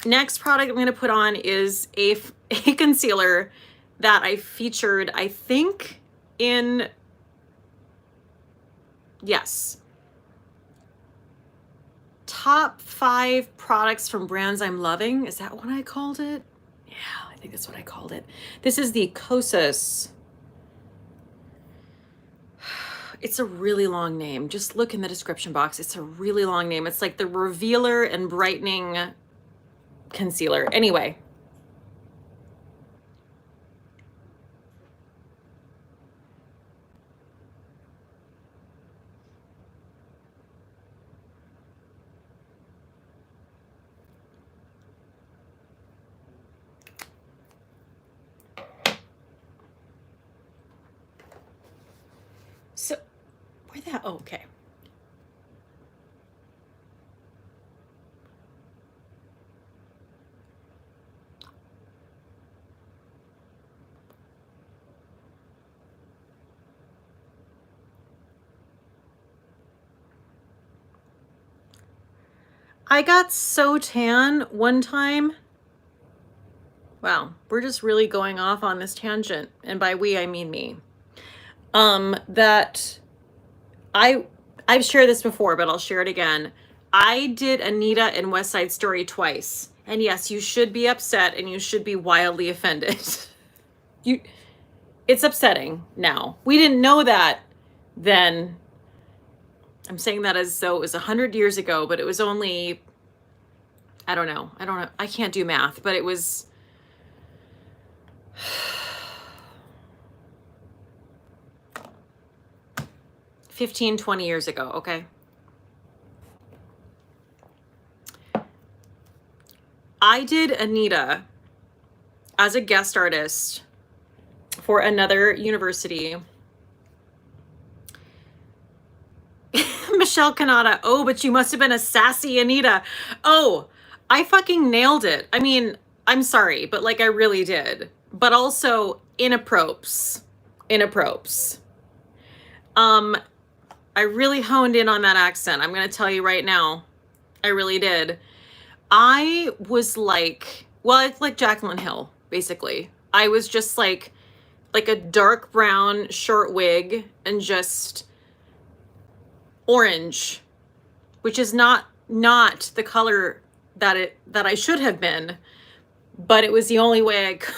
Next product I'm going to put on is a concealer that I featured, I think, in, yes, top 5 products from brands I'm loving. Is that what I called it? Yeah, I think that's what I called it. This is the Causas. It's a really long name. Just look in the description box. It's a really long name. It's like the Revealer and Brightening Concealer. Anyway. So, where that? Oh, okay. I got so tan one time. Wow, we're just really going off on this tangent. And by we, I mean me. That I've shared this before, but I'll share it again. I did Anita and West Side Story twice. And yes, you should be upset and you should be wildly offended. It's upsetting now. We didn't know that then. I'm saying that as though it was 100 years ago, but it was only, I don't know. I can't do math, but it was 15, 20 years ago, okay? I did Anita as a guest artist for another university. Michelle Canada, oh, but you must have been a sassy Anita. Oh, I fucking nailed it. I mean, I'm sorry, but like I really did. But also inappropriate. I really honed in on that accent. I'm gonna tell you right now. I really did. I was like, well, it's like Jaclyn Hill, basically. I was just like a dark brown short wig and just orange, which is not the color that I should have been, but it was the only way I could.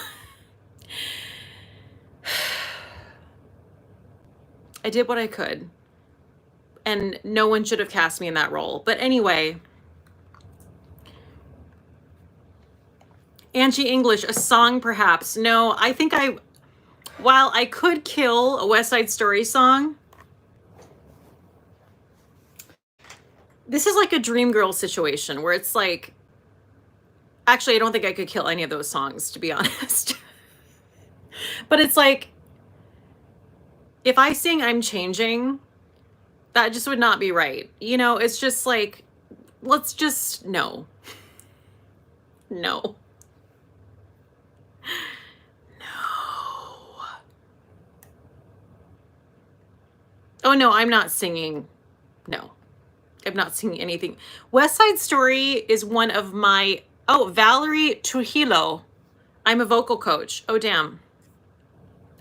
I did what I could, and no one should have cast me in that role. But anyway, Angie English, a song perhaps. No, I think while I could kill a West Side Story song, this is like a Dreamgirls situation where it's like, actually, I don't think I could kill any of those songs, to be honest. But it's like, if I sing I'm Changing, that just would not be right. You know, it's just like, let's just, no. No. Oh, no, I'm not singing. No, I'm not singing anything. West Side Story is one of my, oh, Valerie Trujillo. I'm a vocal coach. Oh, damn.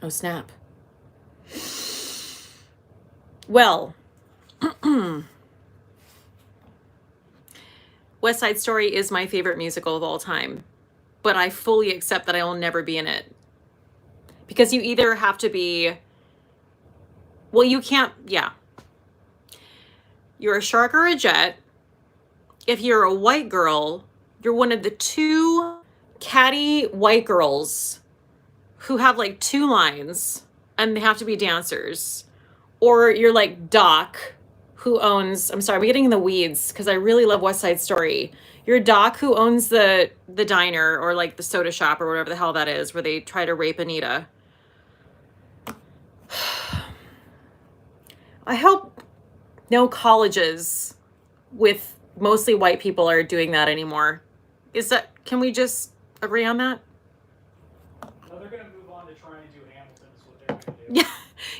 Oh, snap. Well, West Side Story is my favorite musical of all time, but I fully accept that I will never be in it. Because you either have to be, well, you can't, yeah. You're a shark or a jet. If you're a white girl, you're one of the two catty white girls who have like 2 lines and they have to be dancers. Or you're like Doc, who owns, I'm sorry, I'm getting in the weeds because I really love West Side Story. You're Doc, who owns the diner or like the soda shop or whatever the hell that is, where they try to rape Anita. I hope no colleges with mostly white people are doing that anymore. Can we just agree on that? No, they're going to move on to try and do Hamilton is what they're going to do. Yeah.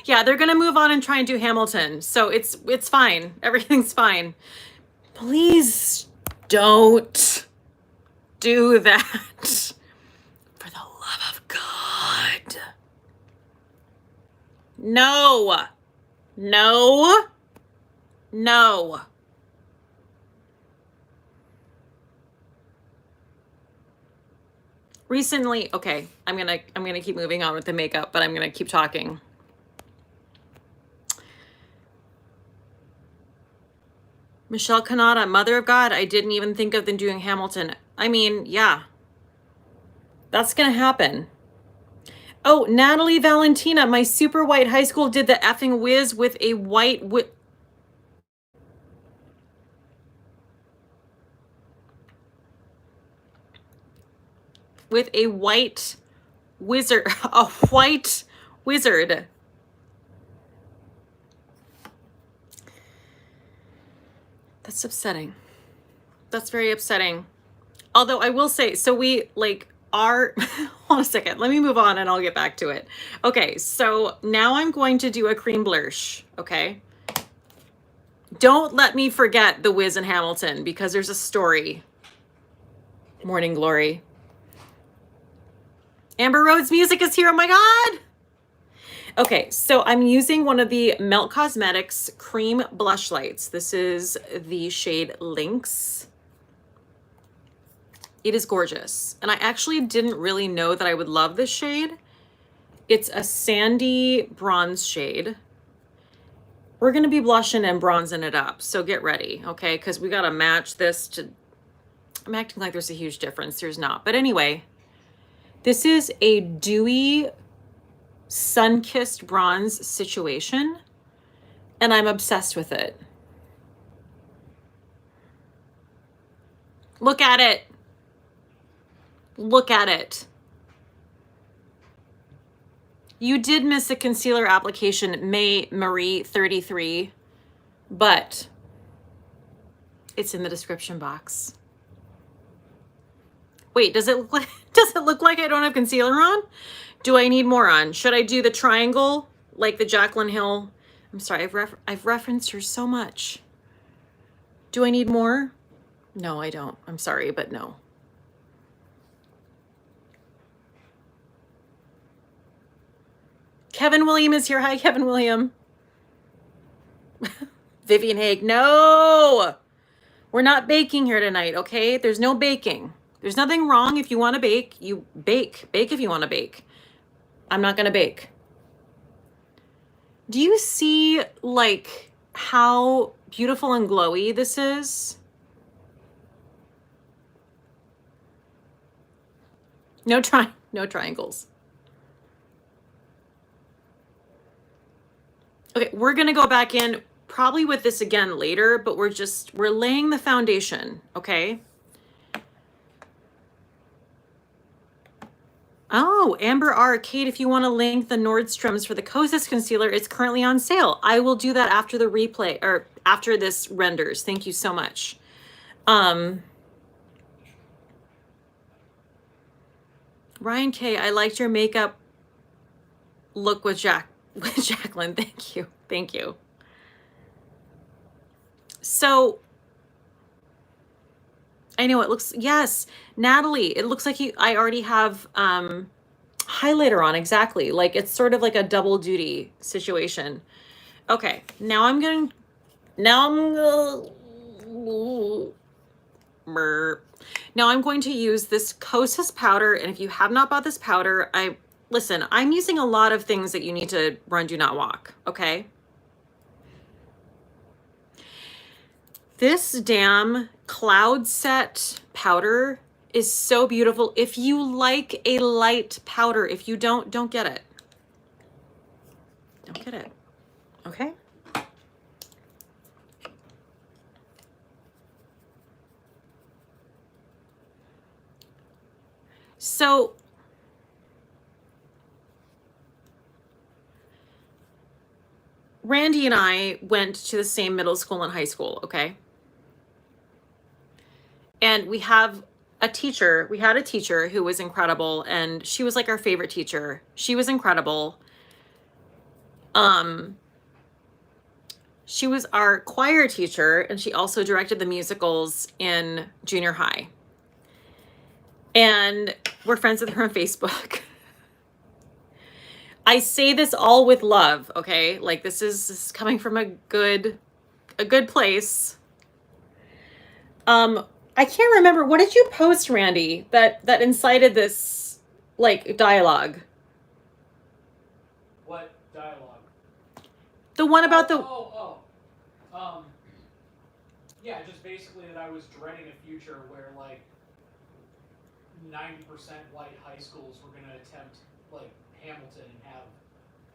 Yeah, they're going to move on and try and do Hamilton. So it's fine. Everything's fine. Please don't do that. For the love of God. No. No. No. Recently, okay, I'm gonna keep moving on with the makeup, but I'm gonna keep talking. Michelle Canada, Mother of God, I didn't even think of them doing Hamilton. I mean, yeah. That's gonna happen. Oh, Natalie Valentina, my super white high school did the effing whiz with a white with a white wizard, a white wizard. That's upsetting. That's very upsetting. Although I will say, so we like are, hold on a second, let me move on and I'll get back to it. Okay, so now I'm going to do a cream blush, okay? Don't let me forget the Wiz and Hamilton because there's a story. Morning Glory. Amber Rhodes music is here, oh my God. Okay, so I'm using one of the Melt Cosmetics cream blush lights. This is the shade Lynx. It is gorgeous. And I actually didn't really know that I would love this shade. It's a sandy bronze shade. We're going to be blushing and bronzing it up. So get ready, okay? Because we got to match this to... I'm acting like there's a huge difference. There's not. But anyway, this is a dewy, sun-kissed bronze situation. And I'm obsessed with it. Look at it. Look at it. You did miss a concealer application, May Marie 33, but it's in the description box. Wait, does it look like I don't have concealer on? Do I need more on? Should I do the triangle like the Jaclyn Hill? I'm sorry, I've referenced her so much. Do I need more? No, I don't. I'm sorry, but no. Kevin William is here. Hi, Kevin William. Vivian Haig, no. We're not baking here tonight, okay? There's no baking. There's nothing wrong if you want to bake. You bake. Bake if you want to bake. I'm not going to bake. Do you see, like, how beautiful and glowy this is? No triangles. Okay, we're going to go back in probably with this again later, but we're laying the foundation, okay? Oh, Amber R. Cate, if you want to link the Nordstrom's for the Causas concealer, it's currently on sale. I will do that after the replay, or after this renders. Thank you so much. Ryan K., I liked your makeup look with Jaclyn. Thank you. Thank you. So I know it looks, yes, Natalie, it looks like I already have highlighter on. Exactly. Like it's sort of like a double duty situation. Okay. Now I'm going to use this Causas powder. And if you have not bought this powder, listen, I'm using a lot of things that you need to run, do not walk. Okay. This damn cloud set powder is so beautiful. If you like a light powder, if you don't get it. Don't get it. Okay. So Randy and I went to the same middle school and high school, okay? And we had a teacher who was incredible, and she was like our favorite teacher. She was incredible. She was our choir teacher, and she also directed the musicals in junior high. And we're friends with her on Facebook. I say this all with love, okay? Like this is coming from a good place. I can't remember, what did you post, Randy, that incited this like dialogue? What dialogue? The one about yeah, just basically that I was dreading a future where like 90% white high schools were going to attempt like Hamilton and have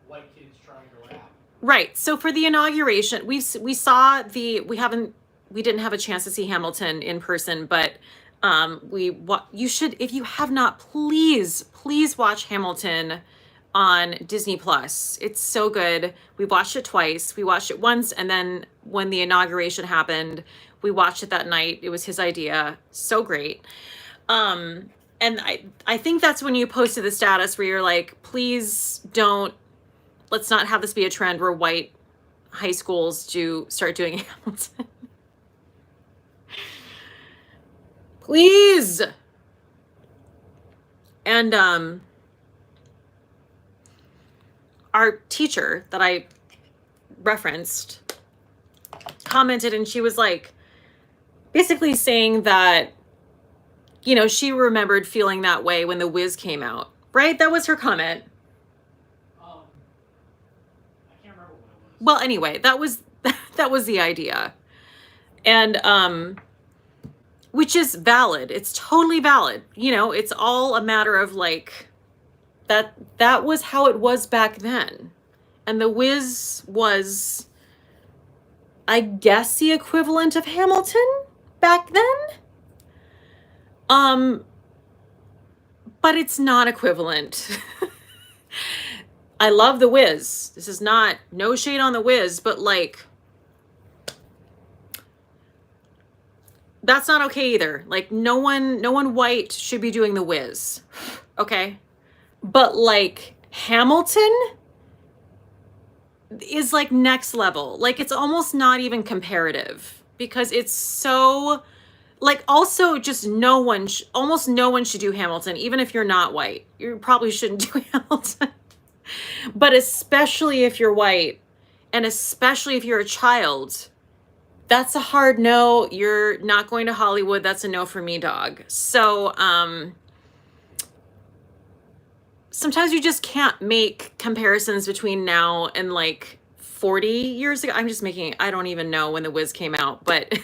white kids trying to rap. Right. So for the inauguration, we didn't have a chance to see Hamilton in person, but you should, if you have not, please watch Hamilton on Disney Plus. It's so good. We watched it twice. We watched it once, and then when the inauguration happened, we watched it that night. It was his idea. So great. And I think that's when you posted the status where you're like, please let's not have this be a trend where white high schools start doing Hamilton. Please. And our teacher that I referenced commented, and she was like basically saying that, you know, she remembered feeling that way when The Wiz came out, right? That was her comment. I can't remember what it was. Well, anyway, that was that was the idea. And which is valid. It's totally valid. You know, it's all a matter of like that was how it was back then. And the Wiz was, I guess, the equivalent of Hamilton back then. But it's not equivalent. I love the Wiz. This is not, no shade on the Wiz, but like, that's not okay either. Like no one white should be doing the Wiz. Okay? But like Hamilton is like next level. Like it's almost not even comparative because it's so like, also just almost no one should do Hamilton, even if you're not white. You probably shouldn't do Hamilton. But especially if you're white and especially if you're a child, that's a hard no. You're not going to Hollywood. That's a no for me, dog. So, sometimes you just can't make comparisons between now and like 40 years ago. I'm just making, I don't even know when The Wiz came out, but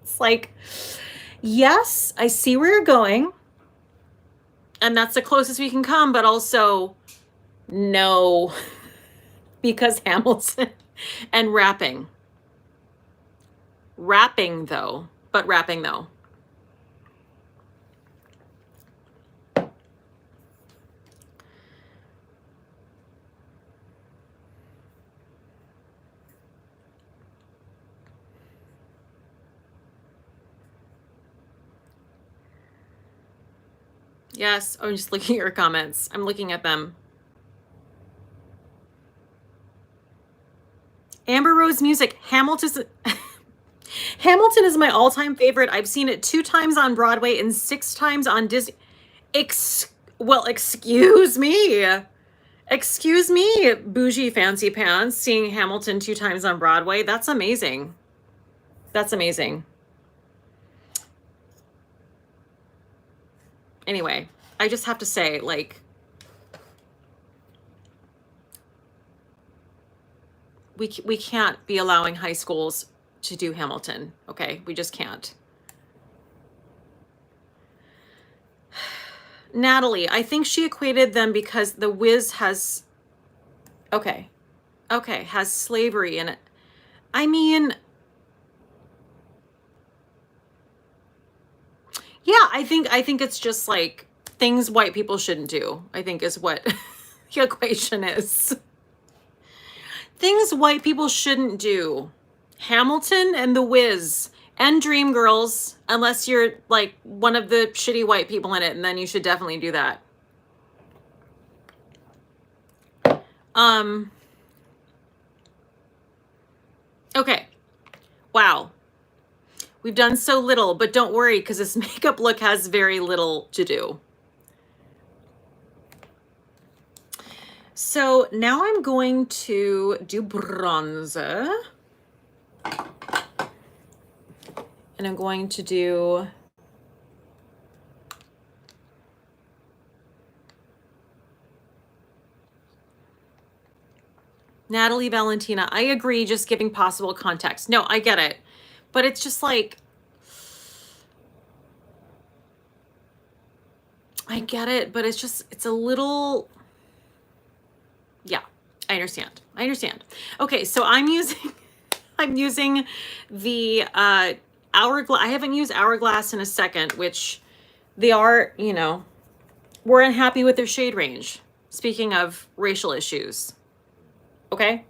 it's like, yes, I see where you're going. And that's the closest we can come, but also no, because Hamilton and rapping. Rapping though. Yes, I'm just looking at your comments. I'm looking at them. Amber Rose Music, Hamilton is my all-time favorite. I've seen it 2 times on Broadway and 6 times on Disney. Well, excuse me. Excuse me, bougie fancy pants, seeing Hamilton 2 times on Broadway. That's amazing. That's amazing. Anyway, I just have to say, like, we can't be allowing high schools to do Hamilton, okay? We just can't. Natalie, I think she equated them because the Wiz has, okay, has slavery in it. I mean, yeah, I think it's just like things white people shouldn't do, I think is what the equation is. Things white people shouldn't do. Hamilton and The Wiz and Dreamgirls, unless you're like one of the shitty white people in it, and then you should definitely do that. Okay. Wow. We've done so little, but don't worry, because this makeup look has very little to do. So now I'm going to do bronzer. And I'm going to do Natalie Valentina. I agree, just giving possible context. No, I get it. But it's just like, I get it, but it's just, it's a little, yeah, I understand. Okay, so I'm using the Hourglass. I haven't used Hourglass in a second, which they are, you know, we're unhappy with their shade range. Speaking of racial issues. Okay.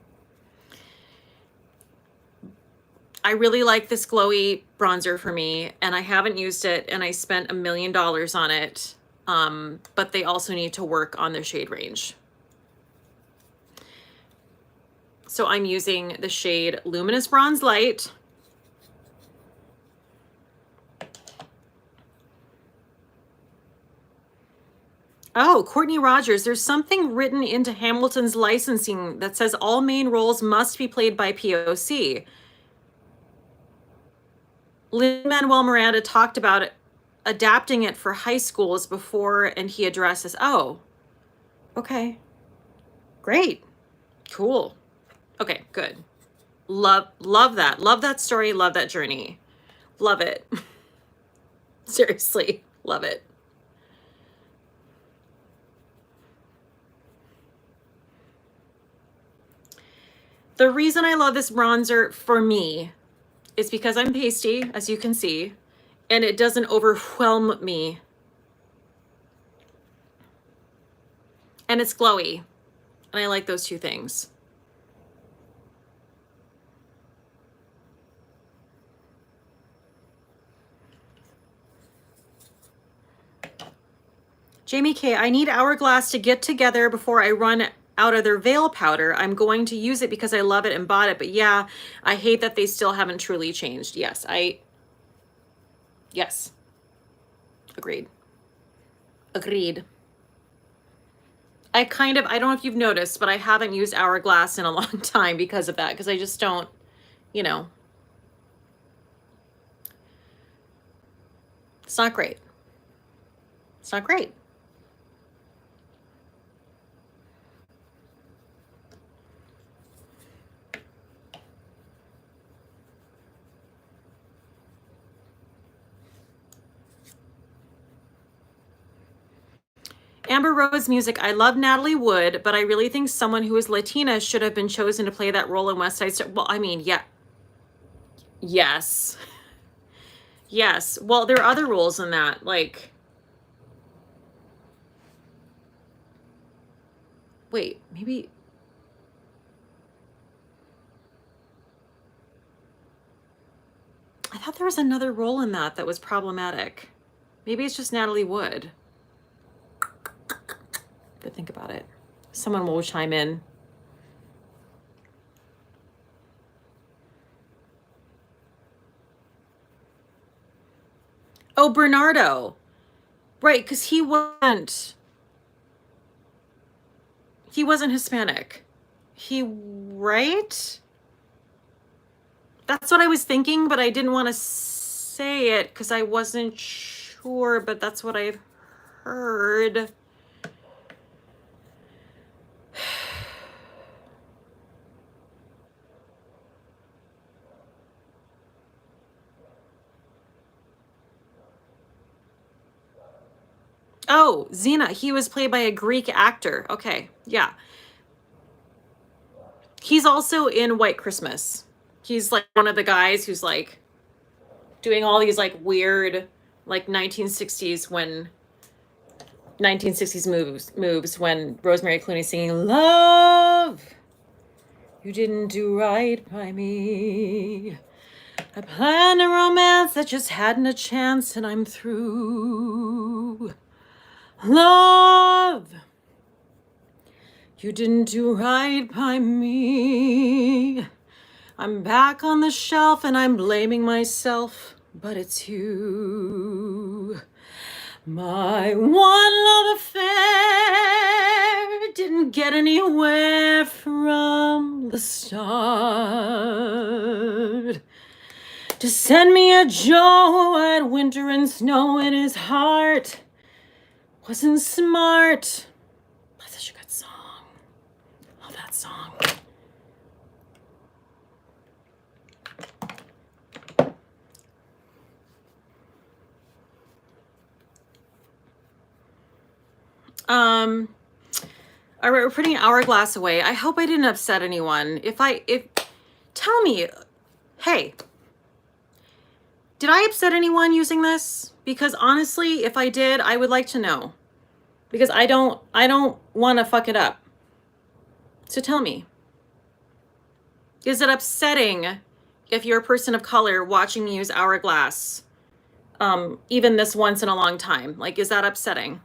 I really like this glowy bronzer for me, and I haven't used it, and I spent $1 million on it. But they also need to work on their shade range. So I'm using the shade Luminous Bronze Light. Oh, Courtney Rogers, there's something written into Hamilton's licensing that says all main roles must be played by POC. Lin-Manuel Miranda talked about it, adapting it for high schools before, and he addresses, oh, okay, great, cool, Okay, good. Love that. Love that story. Love that journey. Love it. Seriously, love it. The reason I love this bronzer for me is because I'm pasty, as you can see, and it doesn't overwhelm me. And it's glowy. And I like those two things. Jamie K, I need Hourglass to get together before I run out of their veil powder. I'm going to use it because I love it and bought it. But yeah, I hate that they still haven't truly changed. Yes. Agreed. I don't know if you've noticed, but I haven't used Hourglass in a long time because of that. Because I just don't, you know. It's not great. It's not great. Amber Rose music. I love Natalie Wood, but I really think someone who is Latina should have been chosen to play that role in West Side Story. Well, I mean, yeah. Yes. Yes. Well, there are other roles in that. Like, wait, maybe. I thought there was another role in that was problematic. Maybe it's just Natalie Wood. But think about it. Someone will chime in. Oh, Bernardo. Right, because he wasn't Hispanic. Right? That's what I was thinking, but I didn't want to say it because I wasn't sure, but that's what I've heard. Oh, Xena, he was played by a Greek actor. Okay, yeah. He's also in White Christmas. He's like one of the guys who's like doing all these like weird like 1960s moves when Rosemary Clooney's singing "Love, you didn't do right by me. I planned a romance that just hadn't a chance and I'm through. Love, you didn't do right by me. I'm back on the shelf and I'm blaming myself, but it's you. My one love affair didn't get anywhere from the start. To send me a Joe at winter and snow in his heart wasn't smart. That's such a good song. Love that song. All right, we're putting Hourglass away. I hope I didn't upset anyone. Tell me, hey, did I upset anyone using this? Because honestly, if I did, I would like to know. Because I don't want to fuck it up. So tell me. Is it upsetting if you're a person of color watching me use Hourglass, even this once in a long time? Like, is that upsetting?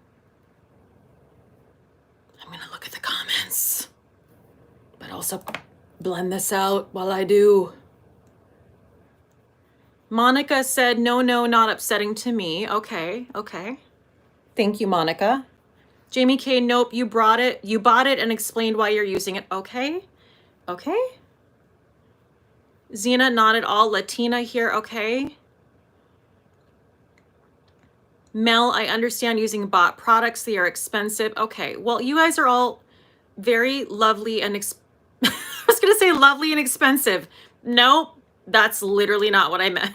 I'm gonna look at the comments, but also blend this out while I do. Monica said, no, not upsetting to me. Okay. Thank you, Monica. Jamie K, nope, you bought it and explained why you're using it. Okay. Xena, not at all. Latina here, okay. Mel, I understand using bought products. They are expensive. Okay, well, you guys are all very lovely and I was going to say lovely and expensive. Nope, that's literally not what I meant.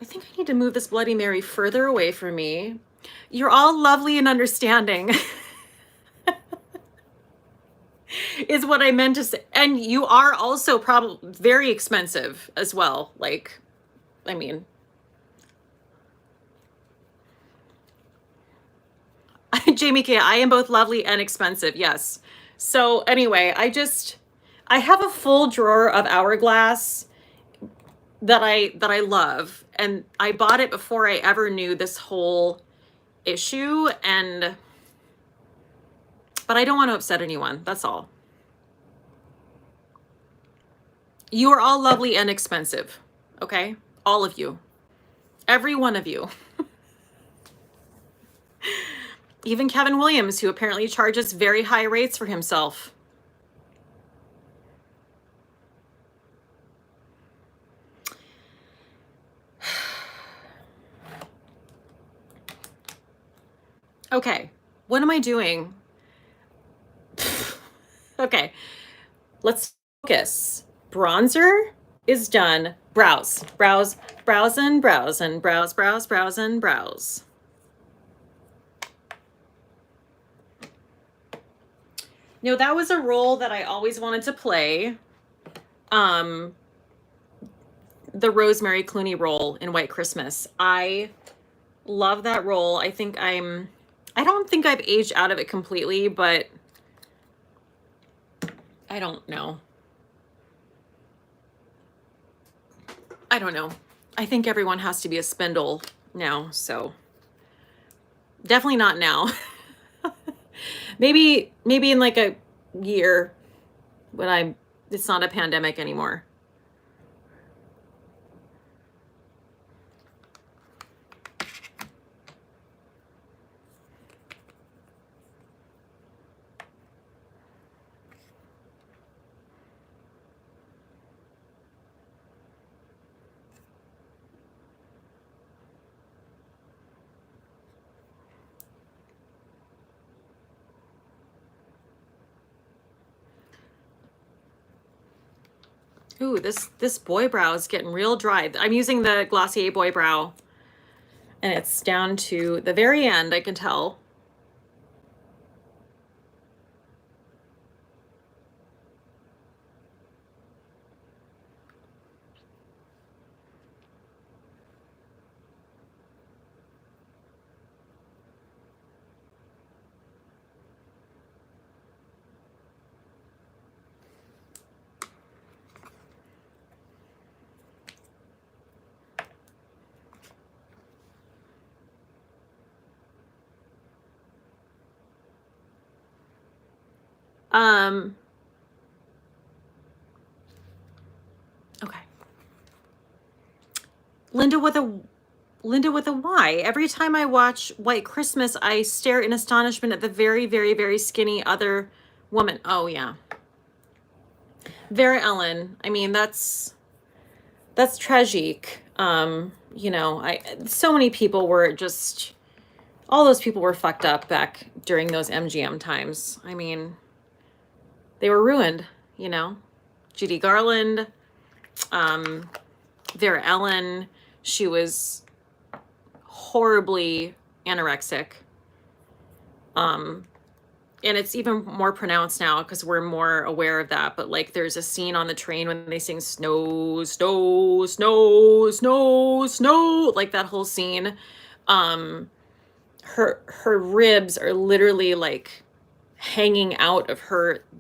I think I need to move this Bloody Mary further away from me. You're all lovely and understanding. Is what I meant to say. And you are also probably very expensive as well. Like, I mean, Jamie K, I am both lovely and expensive. Yes. So anyway, I have a full drawer of Hourglass that I love, and I bought it before I ever knew this whole issue, but I don't want to upset anyone. That's all. You are all lovely and expensive. Okay? All of you. Every one of you. Even Kevin Williams, who apparently charges very high rates for himself. Okay, what am I doing? Okay, let's focus. Bronzer is done. Brows, brows, brows and brows and brows, brows, brows and brows. No, that was a role that I always wanted to play. The Rosemary Clooney role in White Christmas. I love that role. I don't think I've aged out of it completely, but I don't know. I don't know. I think everyone has to be a spindle now, so definitely not now. Maybe in like a year when it's not a pandemic anymore. Ooh, this boy brow is getting real dry. I'm using the Glossier Boy Brow, and it's down to the very end, I can tell. Okay. Linda with a Y. Every time I watch White Christmas, I stare in astonishment at the very, very, very skinny other woman. Oh yeah. Vera Ellen. I mean, that's tragic. You know, so many people were just, all those people were fucked up back during those MGM times. I mean, they were ruined, you know. Judy Garland, Vera Ellen, she was horribly anorexic. And it's even more pronounced now because we're more aware of that. But like, there's a scene on the train when they sing snow, snow, snow, snow, snow, like that whole scene. Her ribs are literally like hanging out of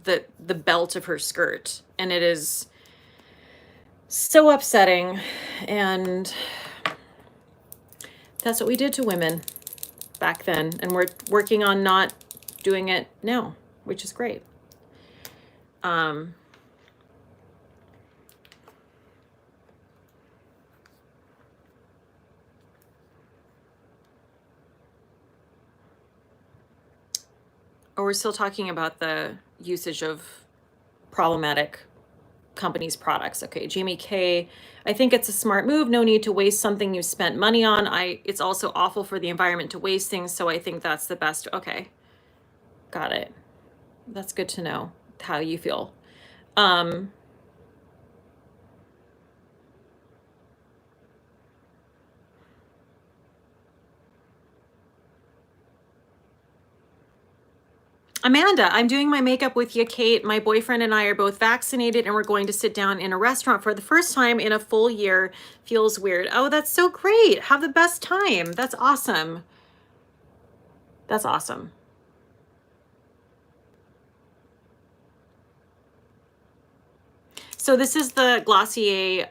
the belt of her skirt, and it is so upsetting. And that's what we did to women back then, and we're working on not doing it now, which is great. Or we're still talking about the usage of problematic companies' products. Okay, Jamie K, I think it's a smart move. No need to waste something you spent money on. It's also awful for the environment to waste things, so I think that's the best. Okay. Got it. That's good to know how you feel. Amanda, I'm doing my makeup with you, Cate. My boyfriend and I are both vaccinated and we're going to sit down in a restaurant for the first time in a full year. Feels weird. Oh, that's so great. Have the best time. That's awesome. That's awesome. So this is the Glossier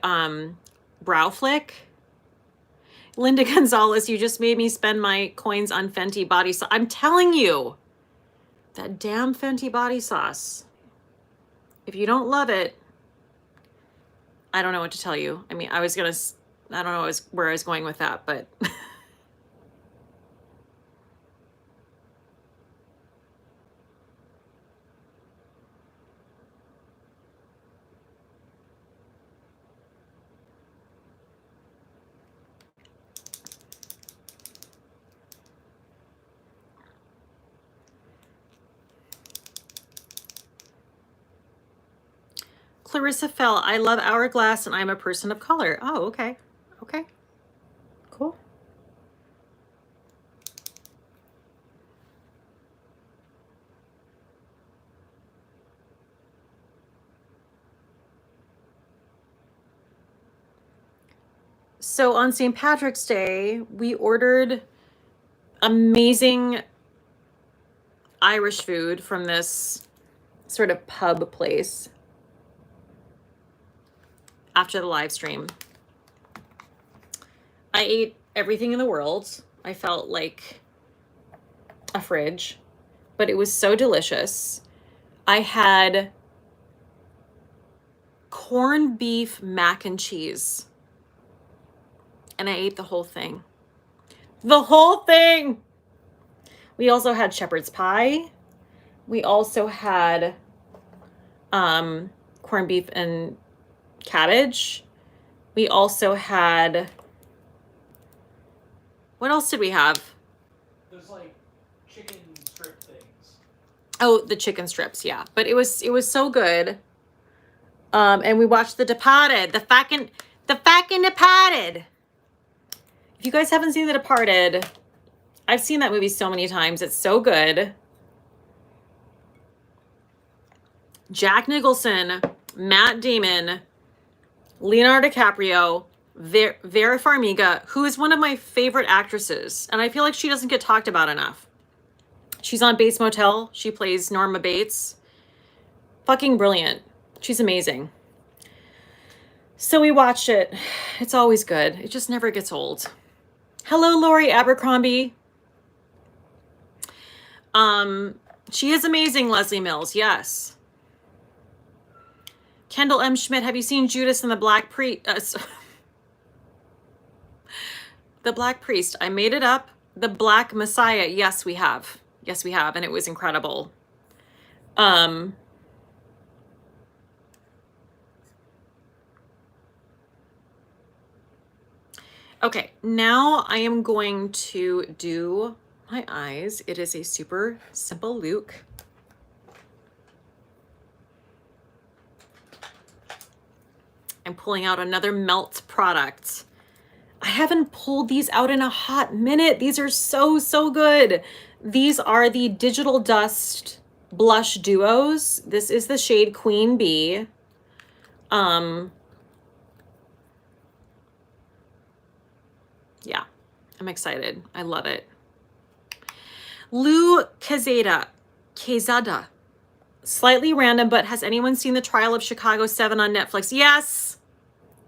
Brow Flick. Linda Gonzalez, you just made me spend my coins on Fenty body sauce. I'm telling you, that damn Fenty body sauce. If you don't love it, I don't know what to tell you. I mean, I don't know where I was going with that, but Clarissa Fell, I love Hourglass and I'm a person of color. Oh, okay. Okay. Cool. So on St. Patrick's Day, we ordered amazing Irish food from this sort of pub place after the live stream. I ate everything in the world. I felt like a fridge, but it was so delicious. I had corned beef mac and cheese, and I ate the whole thing. The whole thing! We also had shepherd's pie. We also had corned beef and cabbage. We also had, what else did we have? There's like chicken strip things. Oh, the chicken strips, yeah. But it was so good. And we watched The Departed, the fucking Departed. If you guys haven't seen The Departed, I've seen that movie so many times. It's so good. Jack Nicholson, Matt Damon, Leonardo DiCaprio, Vera Farmiga, who is one of my favorite actresses. And I feel like she doesn't get talked about enough. She's on Bates Motel. She plays Norma Bates. Fucking brilliant. She's amazing. So we watched it. It's always good. It just never gets old. Hello, Lori Abercrombie. She is amazing, Leslie Mills. Yes. Kendall M. Schmidt, have you seen Judas and the Black Priest? The Black Priest. I made it up. The Black Messiah. Yes, we have. Yes, we have. And it was incredible. Okay, now I am going to do my eyes. It is a super simple look. I'm pulling out another Melt product. I haven't pulled these out in a hot minute. These are so, so good. These are the Digital Dust Blush Duos. This is the shade Queen Bee. Yeah, I'm excited. I love it. Lou Quezada. Slightly random, but has anyone seen the trial of Chicago 7 on Netflix? Yes,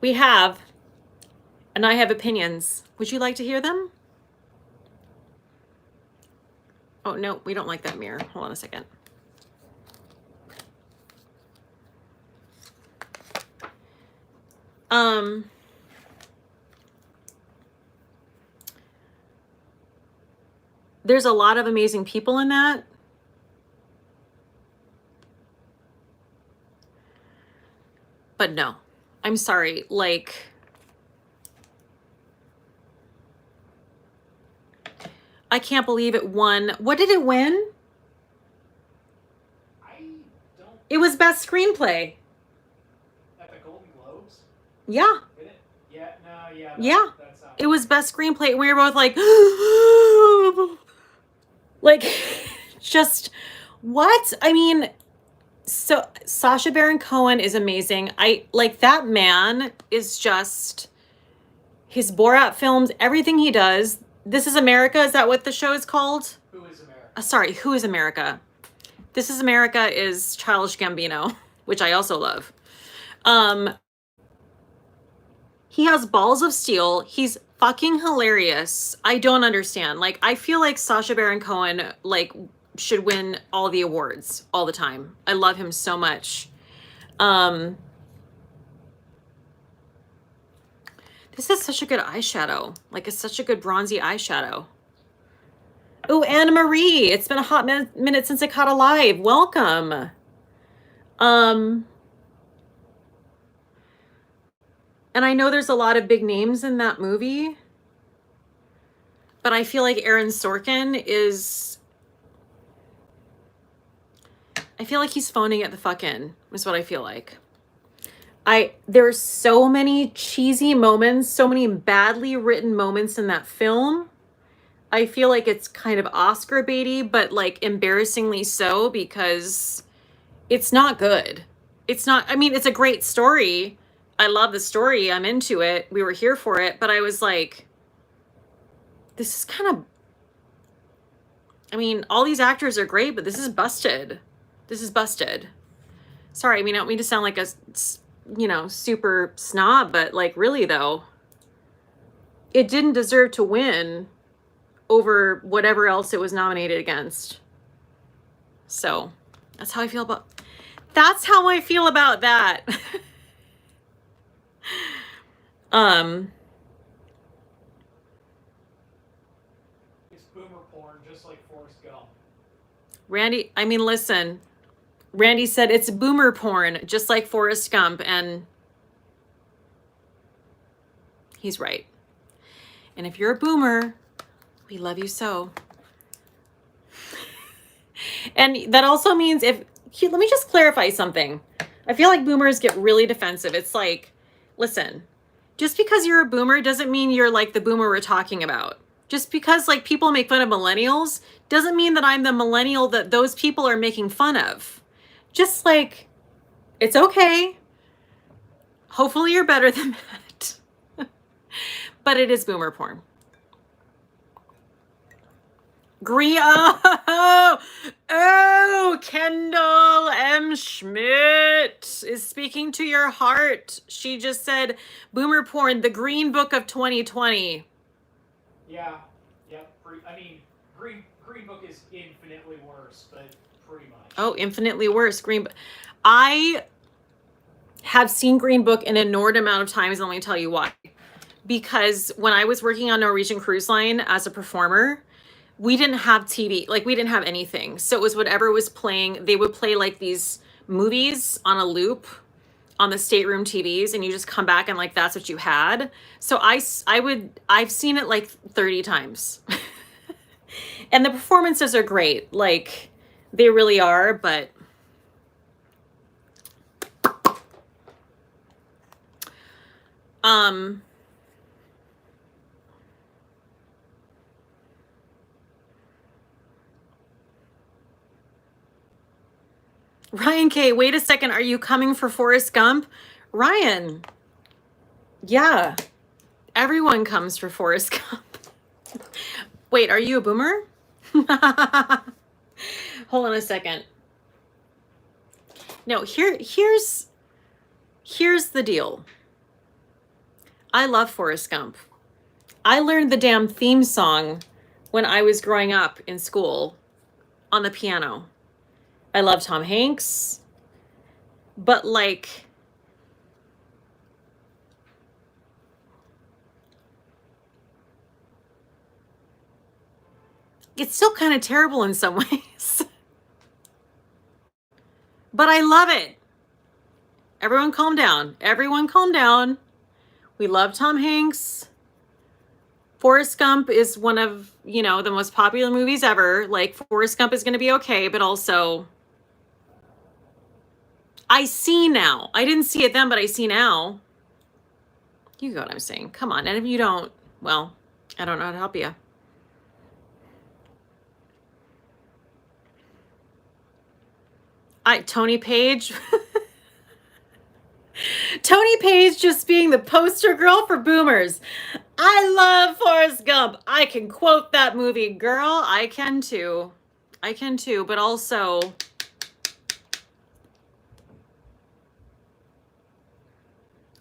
we have. And I have opinions. Would you like to hear them? Oh, no, we don't like that mirror. Hold on a second. There's a lot of amazing people in that. But no, I'm sorry. Like, I can't believe it won. What did it win? It was best screenplay. At the Golden Globes? Yeah. Did it? Yeah, no, yeah. Yeah. That sounds It was best screenplay. And we were both like, like, just what? I mean, so Sacha Baron Cohen is amazing. I like that man is just his Borat films, everything he does. This is America. Is that what the show is called? Who is America? Sorry, Who is America? This is America is Childish Gambino, which I also love. He has balls of steel. He's fucking hilarious. I don't understand. Like, I feel like Sacha Baron Cohen, like, should win all the awards all the time. I love him so much. This is such a good eyeshadow. Like, it's such a good bronzy eyeshadow. Oh, Anna Marie. It's been a hot minute since I caught a live. Welcome. And I know there's a lot of big names in that movie, but I feel like Aaron Sorkin is, I feel like he's phoning it the fuck in, is what I feel like. There's so many cheesy moments, so many badly written moments in that film. I feel like it's kind of Oscar baity, but like embarrassingly so, because it's not good. It's not, I mean, it's a great story. I love the story. I'm into it. We were here for it, but I was like, this is kind of, I mean, all these actors are great, but this is busted. This is busted. Sorry, I mean, I don't mean to sound like a, you know, super snob, but like really though, it didn't deserve to win over whatever else it was nominated against. So that's how I feel about, that's how I feel about that. It's boomer porn, just like Forrest Gump. Randy, I mean, listen, Randy said it's boomer porn, just like Forrest Gump, and he's right. And if you're a boomer, we love you so. And that also means let me just clarify something. I feel like boomers get really defensive. It's like, listen, just because you're a boomer doesn't mean you're like the boomer we're talking about. Just because like people make fun of millennials doesn't mean that I'm the millennial that those people are making fun of. Just like, it's okay. Hopefully you're better than that. But it is boomer porn. Oh, Kendall M. Schmidt is speaking to your heart. She just said, boomer porn, the Green Book of 2020. Yeah, yep. I mean, Green Book is infinitely worse, but pretty much. Oh, infinitely worse. I have seen Green Book an inordinate amount of times, and let me tell you why. Because when I was working on Norwegian Cruise Line as a performer, we didn't have TV, like we didn't have anything. So it was whatever was playing. They would play like these movies on a loop on the stateroom TVs, and you just come back and like that's what you had. So I've seen it like 30 times. And the performances are great. Like they really are, but Ryan K, wait a second. Are you coming for Forrest Gump? Ryan. Yeah. Everyone comes for Forrest Gump. Wait, are you a boomer? Hold on a second. No, here's the deal. I love Forrest Gump. I learned the damn theme song when I was growing up in school on the piano. I love Tom Hanks, but like, it's still kind of terrible in some ways, but I love it. Everyone calm down. Everyone calm down. We love Tom Hanks. Forrest Gump is one of, you know, the most popular movies ever. Like Forrest Gump is going to be okay, but also I see now. I didn't see it then, but I see now. You get what I'm saying. Come on. And if you don't, well, I don't know how to help you. Tony Page. Tony Page just being the poster girl for boomers. I love Forrest Gump. I can quote that movie, girl. I can too. I can too, but also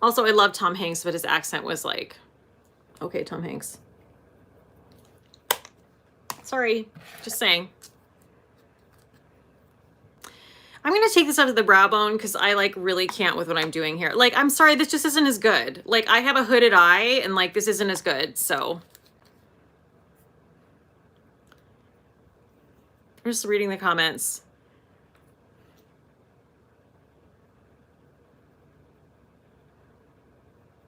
I love Tom Hanks, but his accent was like, okay, Tom Hanks. Sorry, just saying. I'm going to take this out of the brow bone because I like really can't with what I'm doing here. Like, I'm sorry, this just isn't as good. Like, I have a hooded eye and like this isn't as good. So I'm just reading the comments.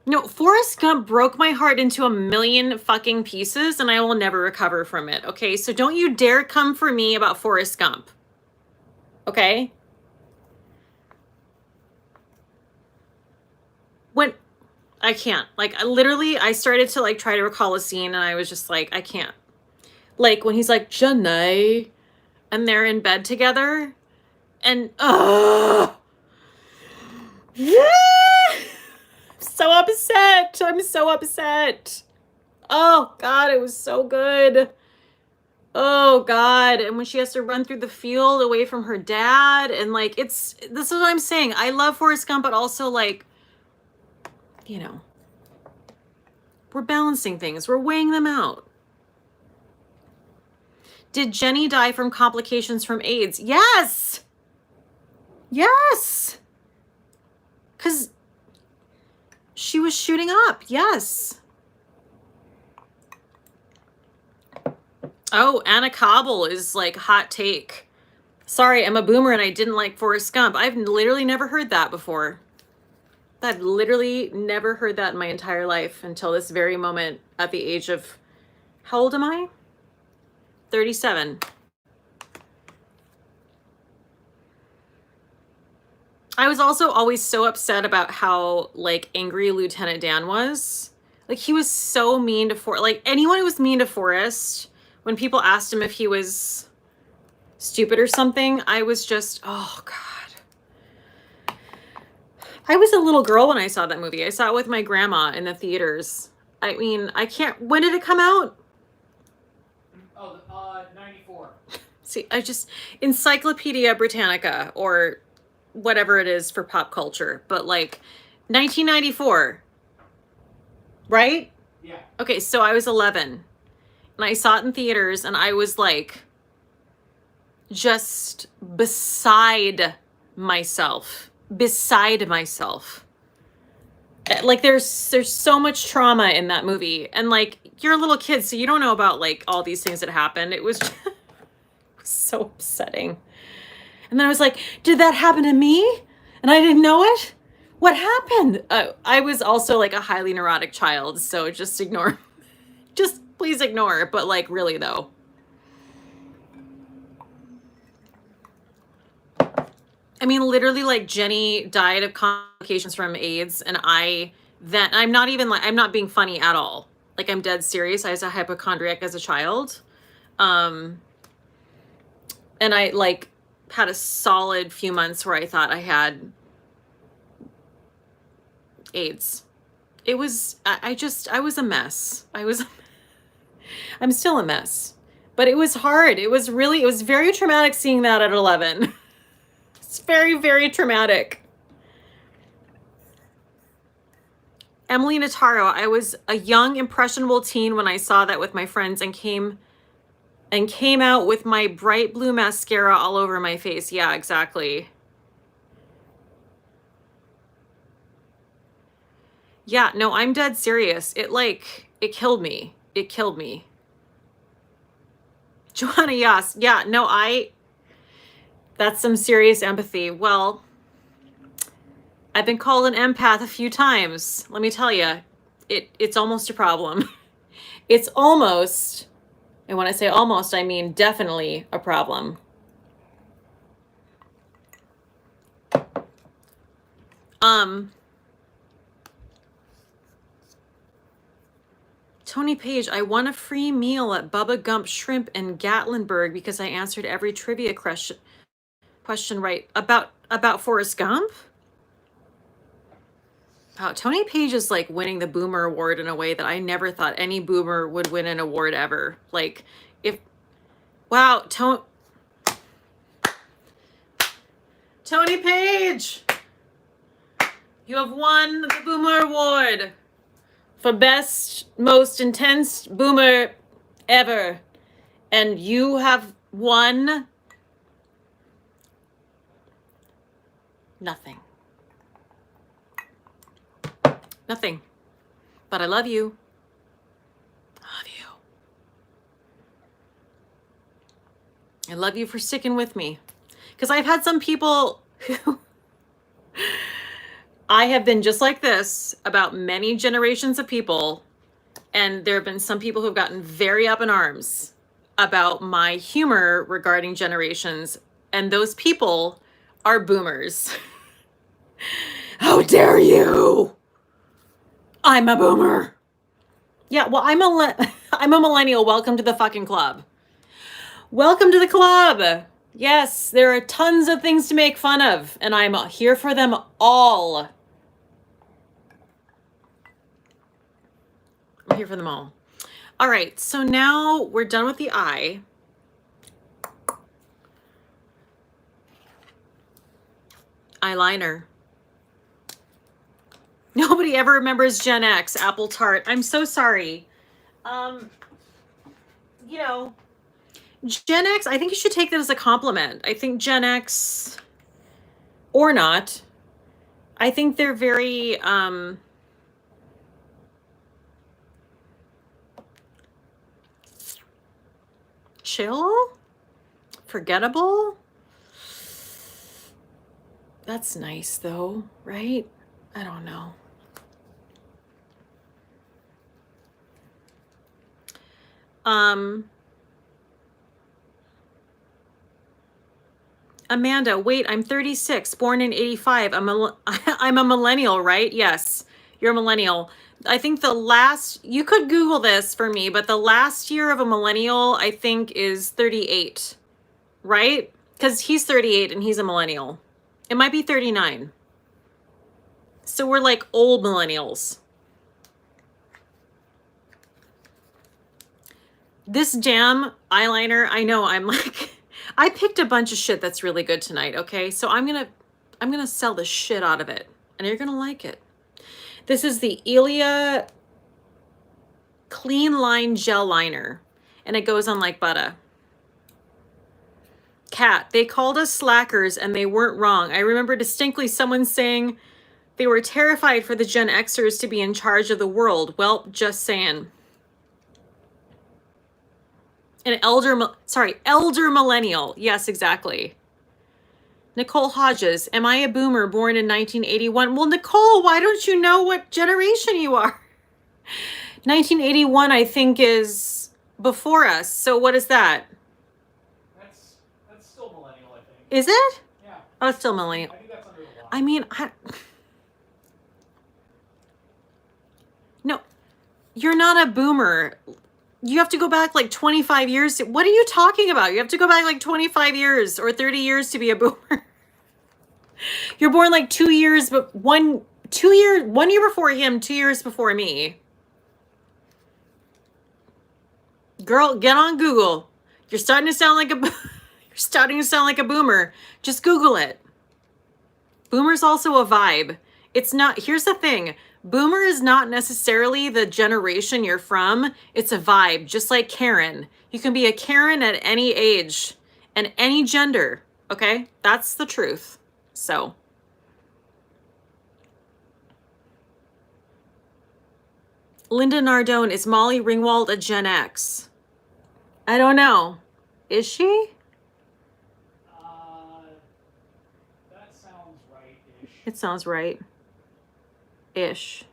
No, Forrest Gump broke my heart into a million fucking pieces and I will never recover from it. Okay, so don't you dare come for me about Forrest Gump. Okay? When I can't, like, I started to like try to recall a scene and I was just like, I can't. Like when he's like, Janae, and they're in bed together and, yeah! So upset. I'm so upset. Oh God, it was so good. Oh God. And when she has to run through the field away from her dad and like, this is what I'm saying. I love Forrest Gump, but also like, you know, we're balancing things. We're weighing them out. Did Jenny die from complications from AIDS? Yes. Yes. Because she was shooting up. Yes. Oh, Anna Cobble is like hot take. Sorry, I'm a boomer and I didn't like Forrest Gump. I've literally never heard that before. I've literally never heard that in my entire life until this very moment at the age of, how old am I? 37. I was also always so upset about how like angry Lieutenant Dan was. Like he was so mean to like anyone who was mean to Forrest, when people asked him if he was stupid or something, I was just, oh God. I was a little girl when I saw that movie. I saw it with my grandma in the theaters. I mean, I can't, when did it come out? Oh, 94. See, I just, Encyclopedia Britannica or whatever it is for pop culture, but like 1994, right? Yeah. Okay, so I was 11 and I saw it in theaters and I was like just beside myself. Like there's so much trauma in that movie and like you're a little kid so you don't know about like all these things that happened. It was so upsetting. And then I was like, did that happen to me? And I didn't know it? What happened? I was also like a highly neurotic child, so just ignore. Just please ignore. But like really though. I mean, literally like Jenny died of complications from AIDS and I'm not being funny at all. Like I'm dead serious. I was a hypochondriac as a child. And I like had a solid few months where I thought I had AIDS. It was, I was a mess. I'm still a mess, but it was hard. It was very traumatic seeing that at 11. It's very, very traumatic. Emily Notaro, I was a young, impressionable teen when I saw that with my friends and came out with my bright blue mascara all over my face. Yeah, exactly. Yeah, no, I'm dead serious. It killed me. It killed me. Joanna Yas. Yeah, no, that's some serious empathy. Well, I've been called an empath a few times. Let me tell you, it's almost a problem. It's almost, and when I say almost, I mean definitely a problem. Tony Page, I won a free meal at Bubba Gump Shrimp in Gatlinburg because I answered every trivia question right about Forrest Gump. Wow, Tony Page is like winning the Boomer Award in a way that I never thought any Boomer would win an award ever. Like, wow, Tony Page, you have won the Boomer Award for best, most intense Boomer ever. And you have won nothing. Nothing. But I love you. I love you. I love you for sticking with me. Because I've had some people who I have been just like this about many generations of people. And there have been some people who have gotten very up in arms about my humor regarding generations. And those people are boomers. How dare you? I'm a boomer. Yeah, well, I'm a millennial. Welcome to the fucking club. Welcome to the club. Yes, there are tons of things to make fun of, and I'm here for them all. I'm here for them all. All right, so now we're done with the eye. Eyeliner. Nobody ever remembers Gen X, Apple Tart. I'm so sorry. You know, Gen X, I think you should take that as a compliment. I think Gen X, or not, I think they're very, chill, forgettable. That's nice though, right? I don't know. Amanda, wait, I'm 36, born in 85. I'm a millennial, right? Yes, you're a millennial. I think you could Google this for me, but the last year of a millennial, I think, is 38, right? Because he's 38 and he's a millennial. It might be 39. So we're like old millennials. This damn eyeliner, I know, I'm like, I picked a bunch of shit that's really good tonight, okay? So I'm gonna sell the shit out of it, and you're gonna like it. This is the Ilia Clean Line Gel Liner, and it goes on like butter. Cat, they called us slackers, and they weren't wrong. I remember distinctly someone saying they were terrified for the Gen Xers to be in charge of the world. Well, just saying. An elder millennial. Yes, exactly. Nicole Hodges, am I a boomer born in 1981? Well, Nicole, why don't you know what generation you are? 1981, I think, is before us. So what is that? That's still millennial, I think. Is it? Yeah. Oh, it's still millennial. I think that's under the law. I mean, no, you're not a boomer. You have to go back like 25 years. What are you talking about? You have to go back like 25 years or 30 years to be a boomer. You're born like 2 years, but 1 year before him, 2 years before me. Girl, get on Google. You're starting to sound like a boomer. Just Google it. Boomer's also a vibe. It's not, here's the thing. Boomer is not necessarily the generation you're from. It's a vibe, just like Karen. You can be a Karen at any age and any gender, okay? That's the truth. So. Linda Nardone, is Molly Ringwald a Gen X? I don't know. Is she? That sounds right-ish. It sounds right. Ish.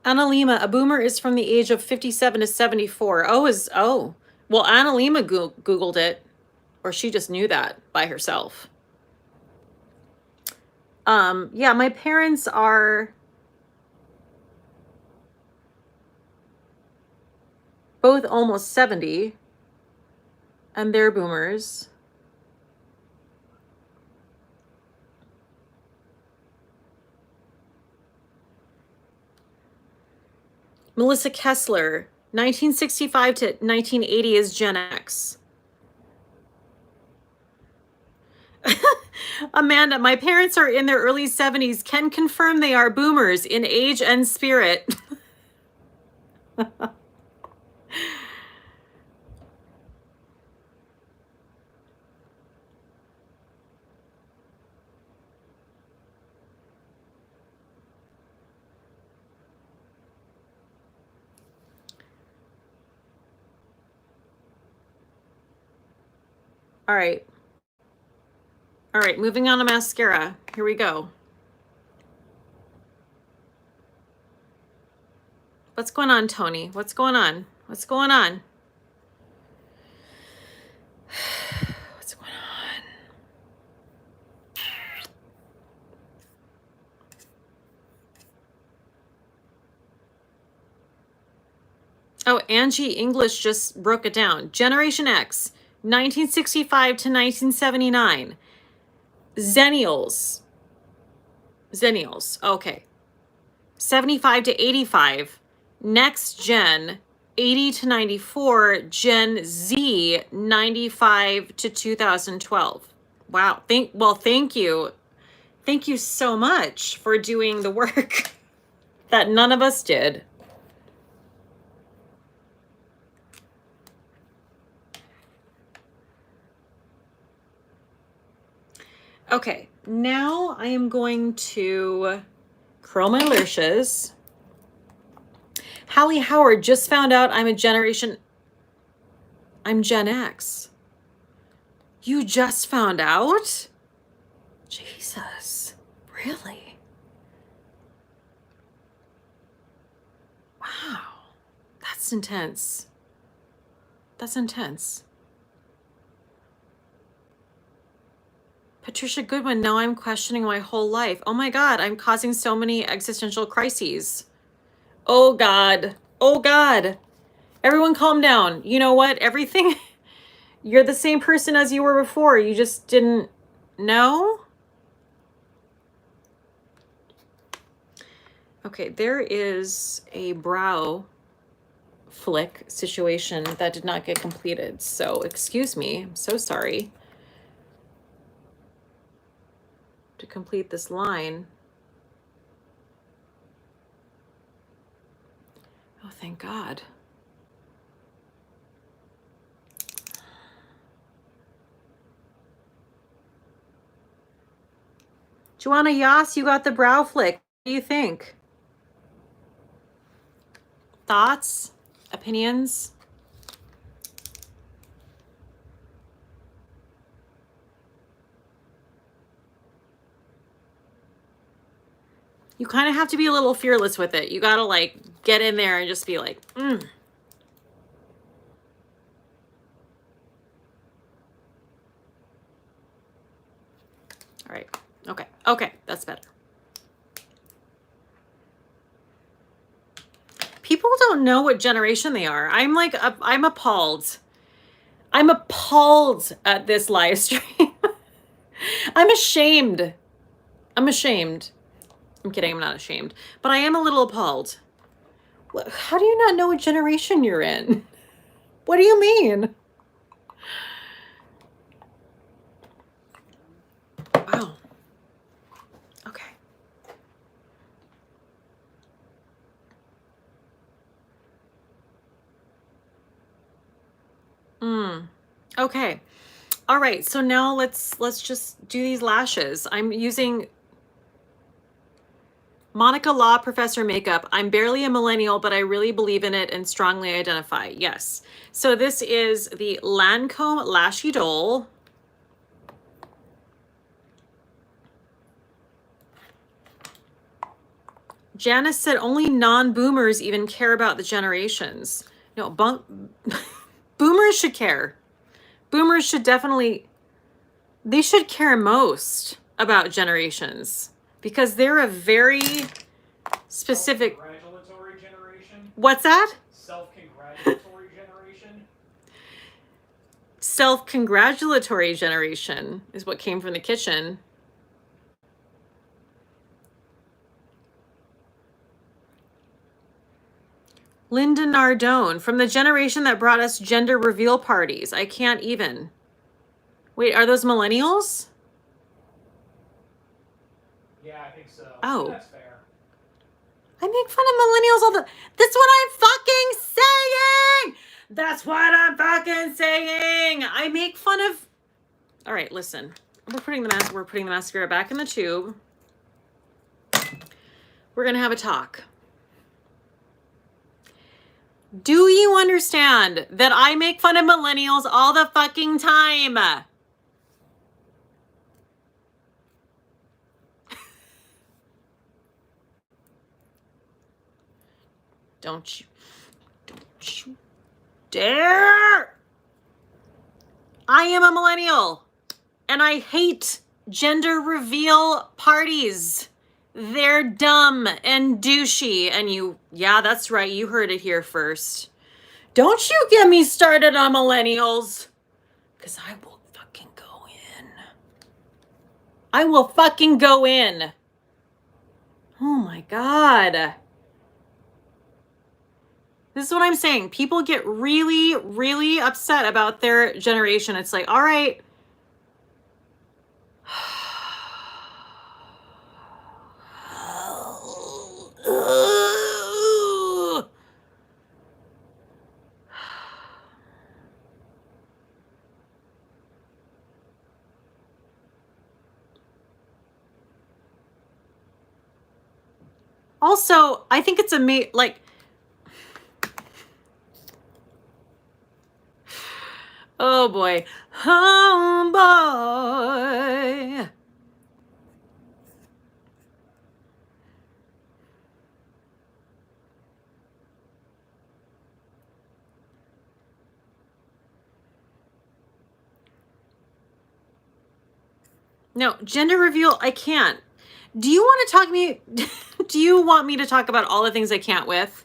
Annalima, a boomer is from the age of 57 to 74. Oh. Well, Annalima Googled it, or she just knew that by herself. Yeah, my parents are both almost 70, and they're boomers. Melissa Kessler, 1965 to 1980 is Gen X. Amanda, my parents are in their early 70s. Can confirm they are boomers in age and spirit. All right. All right, moving on to mascara. Here we go. What's going on, Tony? What's going on? What's going on? What's going on? Oh, Angie English just broke it down. Generation X, 1965 to 1979. Zennials, okay. 75 to 85. Next gen, 80 to 94. Gen Z, 95 to 2012. Wow. Thank you. Thank you so much for doing the work that none of us did. Okay, now I am going to curl my lashes. Hallie Howard just found out I'm Gen X. You just found out? Jesus, really? Wow, that's intense. That's intense. Patricia Goodwin, now I'm questioning my whole life. Oh my God, I'm causing so many existential crises. Oh God. Oh God. Everyone calm down. You know what? Everything, you're the same person as you were before. You just didn't know? Okay, there is a brow flick situation that did not get completed. So excuse me, I'm so sorry. To complete this line. Oh, thank God. Joanna Yas, you got the brow flick. What do you think? Thoughts? Opinions? You kind of have to be a little fearless with it. You got to like get in there and just be like, All right. Okay. That's better. People don't know what generation they are. I'm appalled. I'm appalled at this live stream. I'm ashamed. I'm kidding, I'm not ashamed. But I am a little appalled. How do you not know what generation you're in? What do you mean? Wow. Okay. Okay. All right. So now let's just do these lashes. I'm using Monica Law Professor Makeup. I'm barely a millennial, but I really believe in it and strongly identify. Yes. So this is the Lancome Lash Idole. Janice said only non-boomers even care about the generations. No, boomers should care. Boomers should definitely, they should care most about generations because they're a very specific. Self-congratulatory generation. What's that? Self-congratulatory generation. Self-congratulatory generation is what came from the kitchen. Linda Nardone, from the generation that brought us gender reveal parties. I can't even. Wait, are those millennials? Yeah, I think so. Oh. That's fair. I make fun of millennials all the... That's what I'm fucking saying! That's what I'm fucking saying! I make fun of... All right, listen. We're putting the mascara back in the tube. We're going to have a talk. Do you understand that I make fun of millennials all the fucking time? Don't you dare! I am a millennial and I hate gender reveal parties. They're dumb and douchey. And yeah, that's right. You heard it here first. Don't you get me started on millennials. Because I will fucking go in. I will fucking go in. Oh my God. This is what I'm saying. People get really, really upset about their generation. It's like, all right. Also, I think it's like, oh boy. Oh boy. No, gender reveal, I can't. Do you want to talk to me? Do you want me to talk about all the things I can't with?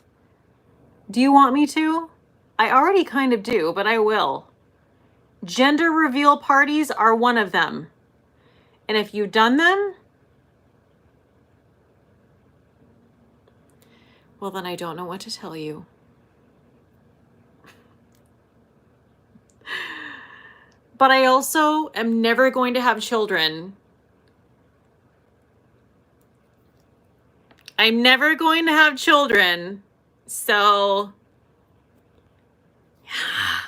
Do you want me to? I already kind of do, but I will. Gender reveal parties are one of them. And if you've done them, well, then I don't know what to tell you. But I also am never going to have children. I'm never going to have children. So, yeah.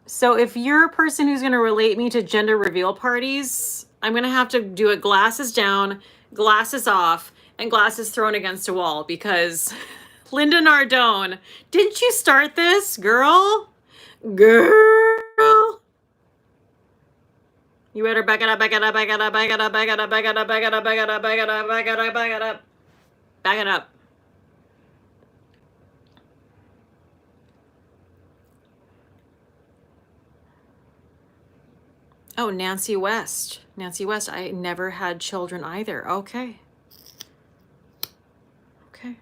So if you're a person who's going to relate me to gender reveal parties, I'm going to have to do it glasses down, glasses off, and glasses thrown against a wall because Linda Nardone, didn't you start this, girl? Girl. You better back it up, back it up, back it up, back it up, back it up, back it up, back it up, back it up, back it up, back it up, back it up. Back it up. Oh, Nancy West. Nancy West, I never had children either. Okay. Okay.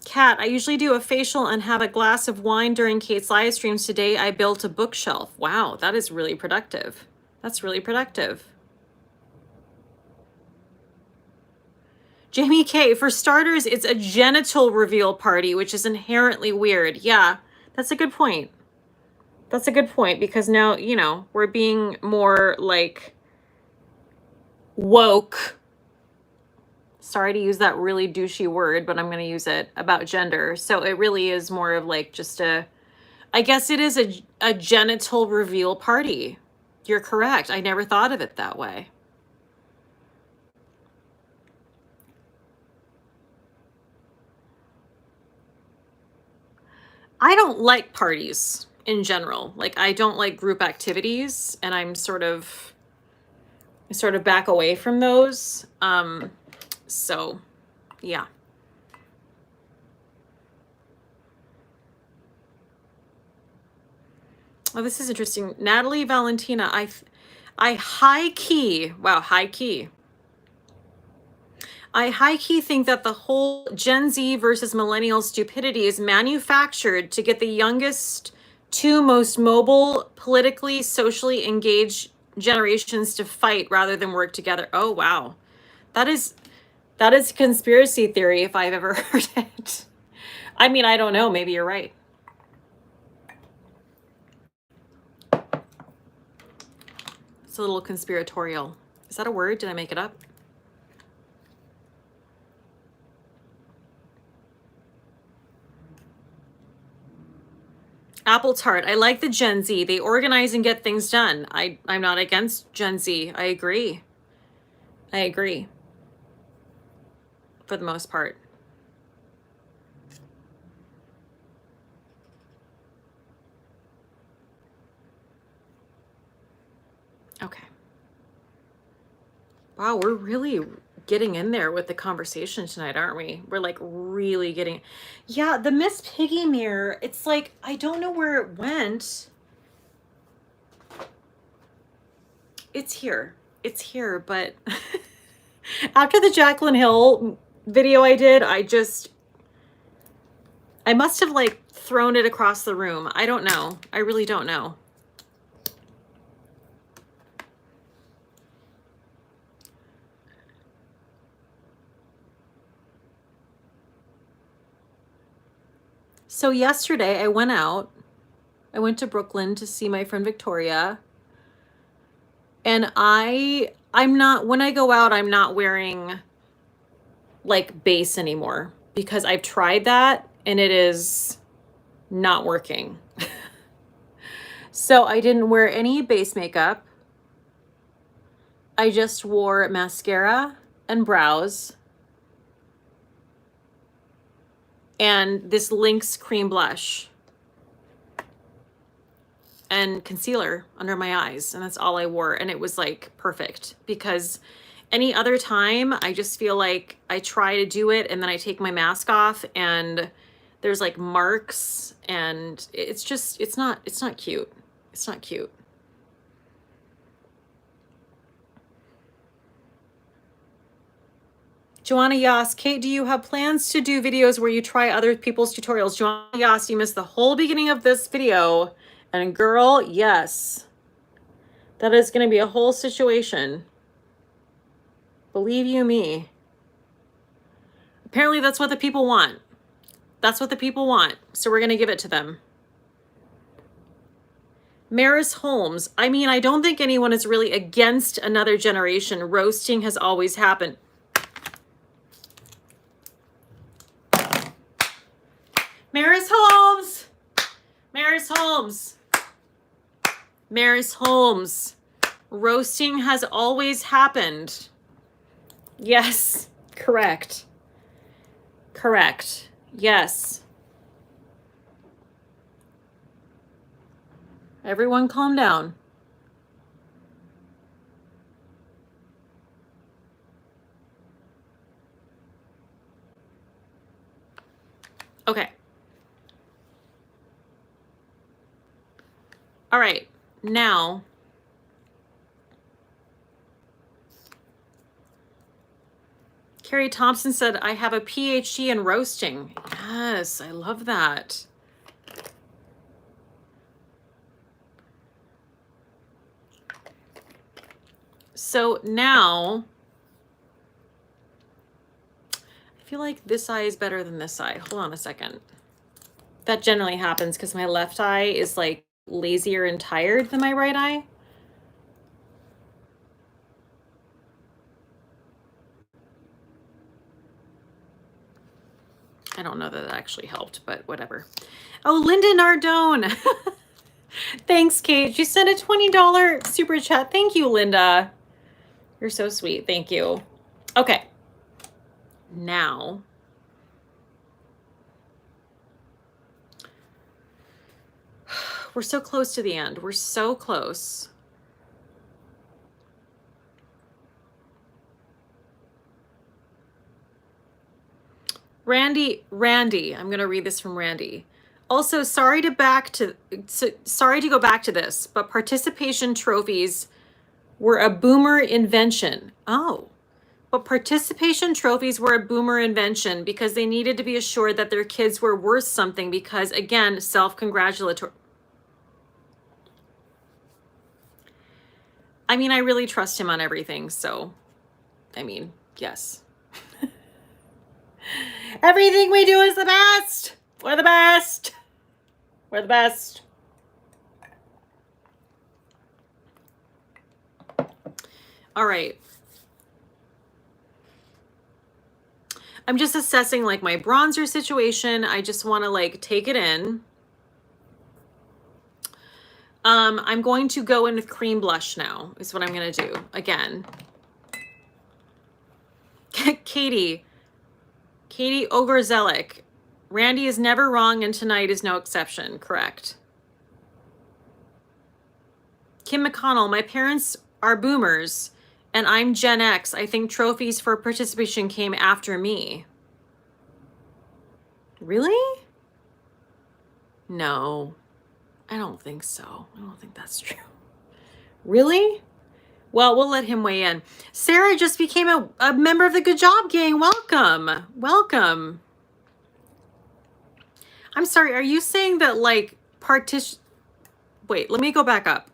Kat, I usually do a facial and have a glass of wine during Kate's live streams. Today, I built a bookshelf. Wow, that is really productive. That's really productive. Jamie K, for starters, it's a genital reveal party, which is inherently weird. Yeah, that's a good point. That's a good point because now, you know, we're being more like woke. Sorry to use that really douchey word, but I'm going to use it about gender. So it really is more of like just a, I guess it is a genital reveal party. You're correct. I never thought of it that way. I don't like parties in general. Like I don't like group activities, and I sort of back away from those. So yeah. Oh, this is interesting. Natalie Valentina, I high key, wow, high key. I high key think that the whole Gen Z versus millennial stupidity is manufactured to get the youngest, two most mobile, politically, socially engaged generations to fight rather than work together. Oh, wow. That is conspiracy theory if I've ever heard it. I mean, I don't know. Maybe you're right. It's a little conspiratorial. Is that a word? Did I make it up? Apple Tart. I like the Gen Z. They organize and get things done. I'm not against Gen Z. I agree. I agree. For the most part. Okay. Wow, we're really getting in there with the conversation tonight, aren't we? We're like really getting. Yeah, the Miss Piggy mirror, it's like, I don't know where it went. It's here. It's here, but after the Jaclyn Hill video I did, I must have like thrown it across the room. I don't know. I really don't know. So yesterday I went out. I went to Brooklyn to see my friend Victoria. And I'm not, when I go out, I'm not wearing like base anymore because I've tried that and it is not working. So I didn't wear any base makeup. I just wore mascara and brows and this Lynx cream blush and concealer under my eyes. And that's all I wore. And it was like perfect because any other time I just feel like I try to do it and then I take my mask off and there's like marks and it's just, it's not cute. It's not cute. Joanna Yas, Cate, do you have plans to do videos where you try other people's tutorials? Joanna Yas, you missed the whole beginning of this video. And girl, yes. That is going to be a whole situation. Believe you me. Apparently that's what the people want. That's what the people want. So we're going to give it to them. Maris Holmes. I mean, I don't think anyone is really against another generation. Roasting has always happened. Maris Holmes. Maris Holmes. Maris Holmes. Roasting has always happened. Yes, correct. Correct. Yes. Everyone calm down. Okay. All right. Now, Carrie Thompson said, I have a PhD in roasting. Yes, I love that. So now, I feel like this eye is better than this eye. Hold on a second. That generally happens because my left eye is like lazier and tired than my right eye. I don't know that actually helped, but whatever. Oh, Linda Nardone. Thanks, Cate. She sent a $20 super chat. Thank you, Linda. You're so sweet. Thank you. Okay. Now, We're so close to the end. We're so close. Randy, I'm going to read this from Randy. Also, sorry to go back to this, but participation trophies were a boomer invention. Oh. But participation trophies were a boomer invention because they needed to be assured that their kids were worth something because, again, self-congratulatory. I mean, I really trust him on everything, so, I mean, yes. Everything we do is the best. We're the best. We're the best. All right. I'm just assessing like my bronzer situation. I just want to like take it in. I'm going to go in with cream blush now is what I'm going to do again. Katie Overzealous. Randy is never wrong and tonight is no exception. Correct. Kim McConnell, my parents are boomers and I'm Gen X. I think trophies for participation came after me. Really? No, I don't think so. I don't think that's true. Really? Well, we'll let him weigh in. Sarah just became a member of the Good Job Gang. Welcome. Welcome. I'm sorry, are you saying that like wait, let me go back up.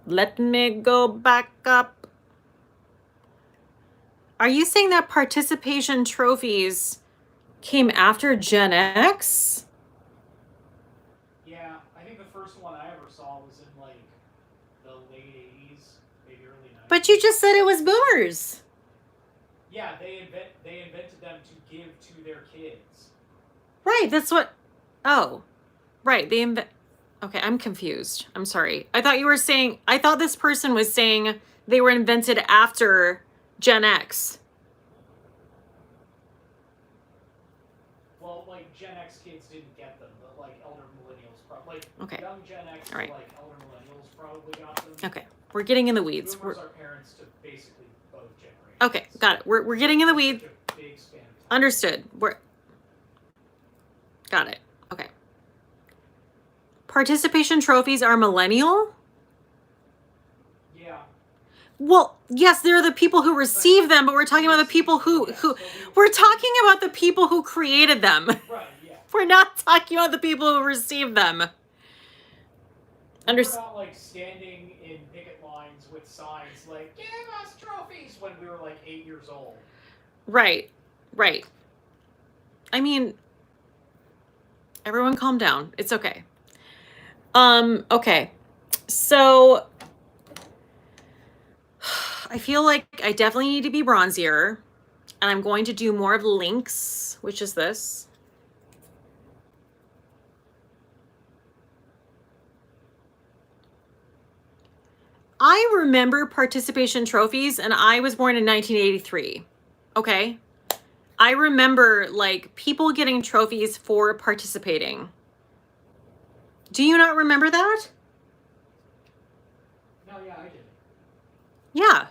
Let me go back up. Are you saying that participation trophies came after Gen X? Yeah, I think the first one I ever saw was in like the late 80s, maybe early 90s. But you just said it was boomers. Yeah, they invented them to give to their kids. Right, that's what... Oh, right, Okay, I'm confused. I'm sorry. I thought this person was saying they were invented after Gen X. Well, like Gen X kids didn't get them, but like elder millennials probably. Okay. Young Gen X, all right. like elder millennials probably got them. Okay, we're getting in the weeds. Boomers are parents to basically both generations. Okay, got it. We're getting in the weeds. Big span of time. Understood. Got it. Okay. Participation trophies are millennial? Yeah. Well, yes, they're the people who receive them, but we're talking about the people who we're talking about the people who created them. Right, yeah. We're not talking about the people who received them. We're not like standing in picket lines with signs like, give us trophies when we were like 8 years old. Right. I mean, everyone calm down. It's okay. Okay. So I feel like I definitely need to be bronzier, and I'm going to do more of Lynx, which is this. I remember participation trophies, and I was born in 1983. Okay. I remember like people getting trophies for participating. Do you not remember that? No, yeah, I did. Yeah.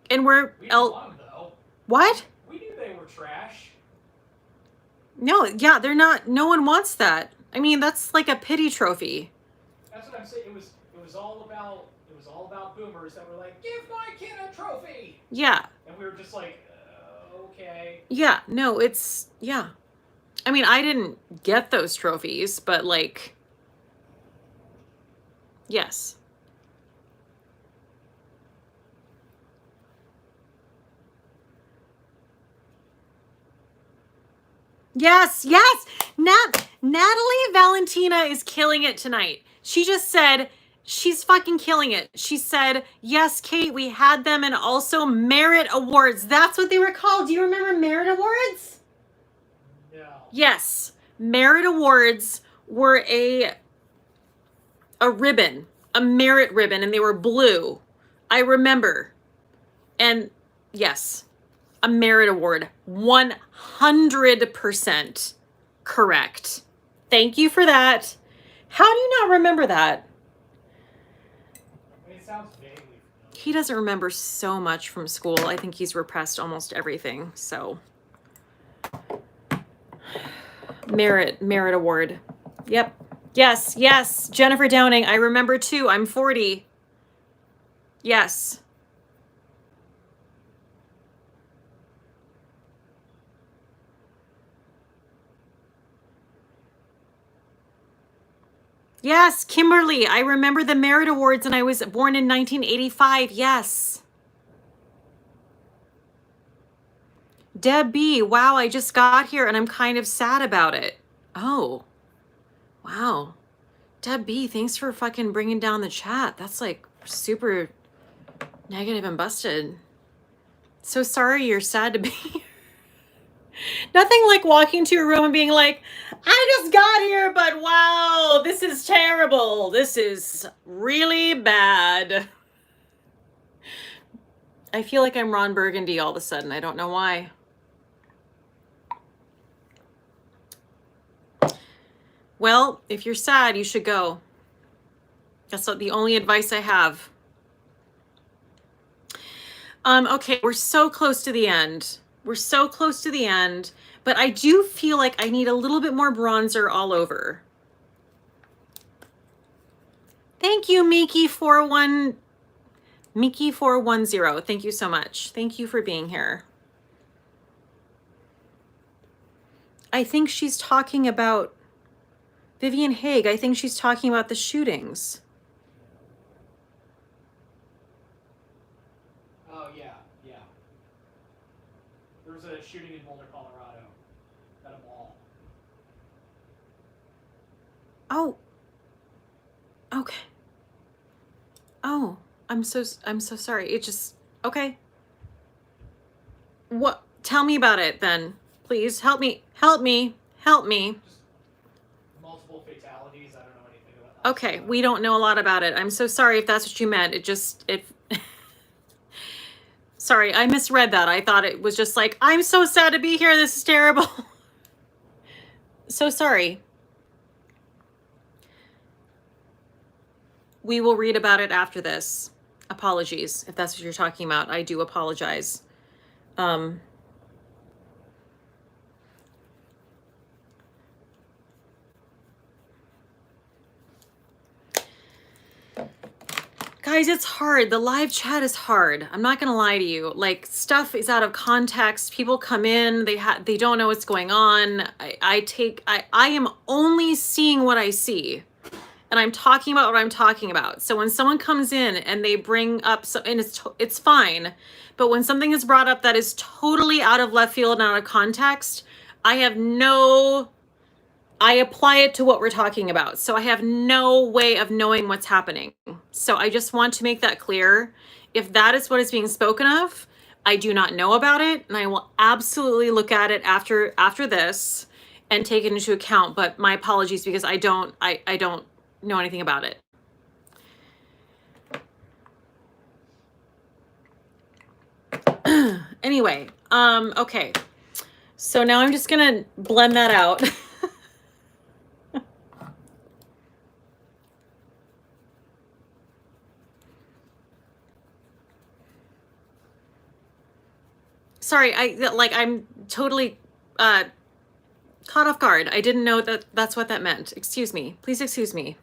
And we won, though. What? We knew they were trash. No, yeah, they're not. No one wants that. I mean, that's like a pity trophy. That's what I'm saying. It was all about boomers that were like, give my kid a trophy. Yeah. And we were just like, okay. Yeah, no, yeah. I mean, I didn't get those trophies, but like, yes. Yes. Natalie Valentina is killing it tonight. She just said she's fucking killing it. She said, yes, Cate, we had them, and also merit awards. That's what they were called. Do you remember merit awards? No. Yes. Merit awards were a ribbon, a merit ribbon, and they were blue. I remember. And yes, a merit award. 100% correct. Thank you for that. How do you not remember that? It sounds vaguely familiar. He doesn't remember so much from school. I think he's repressed almost everything. So merit award. Yep. Yes. Jennifer Downing. I remember too. I'm 40. Yes. Yes, Kimberly. I remember the Merit Awards and I was born in 1985. Yes. Deb B. Wow, I just got here and I'm kind of sad about it. Oh. Wow. Deb B, thanks for fucking bringing down the chat. That's like super negative and busted. So sorry you're sad to be here. Nothing like walking to a room and being like, I just got here, but wow, this is terrible. This is really bad. I feel like I'm Ron Burgundy all of a sudden. I don't know why. Well, if you're sad, you should go. That's the only advice I have. Okay, we're so close to the end. We're so close to the end, but I do feel like I need a little bit more bronzer all over. Thank you, Miki410. Thank you so much. Thank you for being here. I think she's talking about Vivian Haig. I think she's talking about the shootings. Oh, yeah. There was a shooting in Boulder, Colorado at a mall. Oh. Okay. Oh, I'm so sorry. It just, okay. What? Tell me about it then. Please help me. Just multiple fatalities. I don't know anything about that. Okay, we don't know a lot about it. I'm so sorry if that's what you meant. Sorry, I misread that. I thought it was just like, I'm so sad to be here. This is terrible. So sorry. We will read about it after this. Apologies if that's what you're talking about. I do apologize. Guys, it's hard. The live chat is hard. I'm not gonna lie to you. Like, stuff is out of context. People come in, they don't know what's going on. I am only seeing what I see. And I'm talking about what I'm talking about. So when someone comes in and they bring up and it's fine, but when something is brought up that is totally out of left field and out of context, I apply it to what we're talking about. So I have no way of knowing what's happening. So I just want to make that clear. If that is what is being spoken of, I do not know about it, and I will absolutely look at it after this and take it into account. But my apologies, because I don't know anything about it. Anyway, okay. So now I'm just gonna blend that out. Sorry, I'm totally caught off guard. I didn't know that's what that meant. Excuse me. Please excuse me.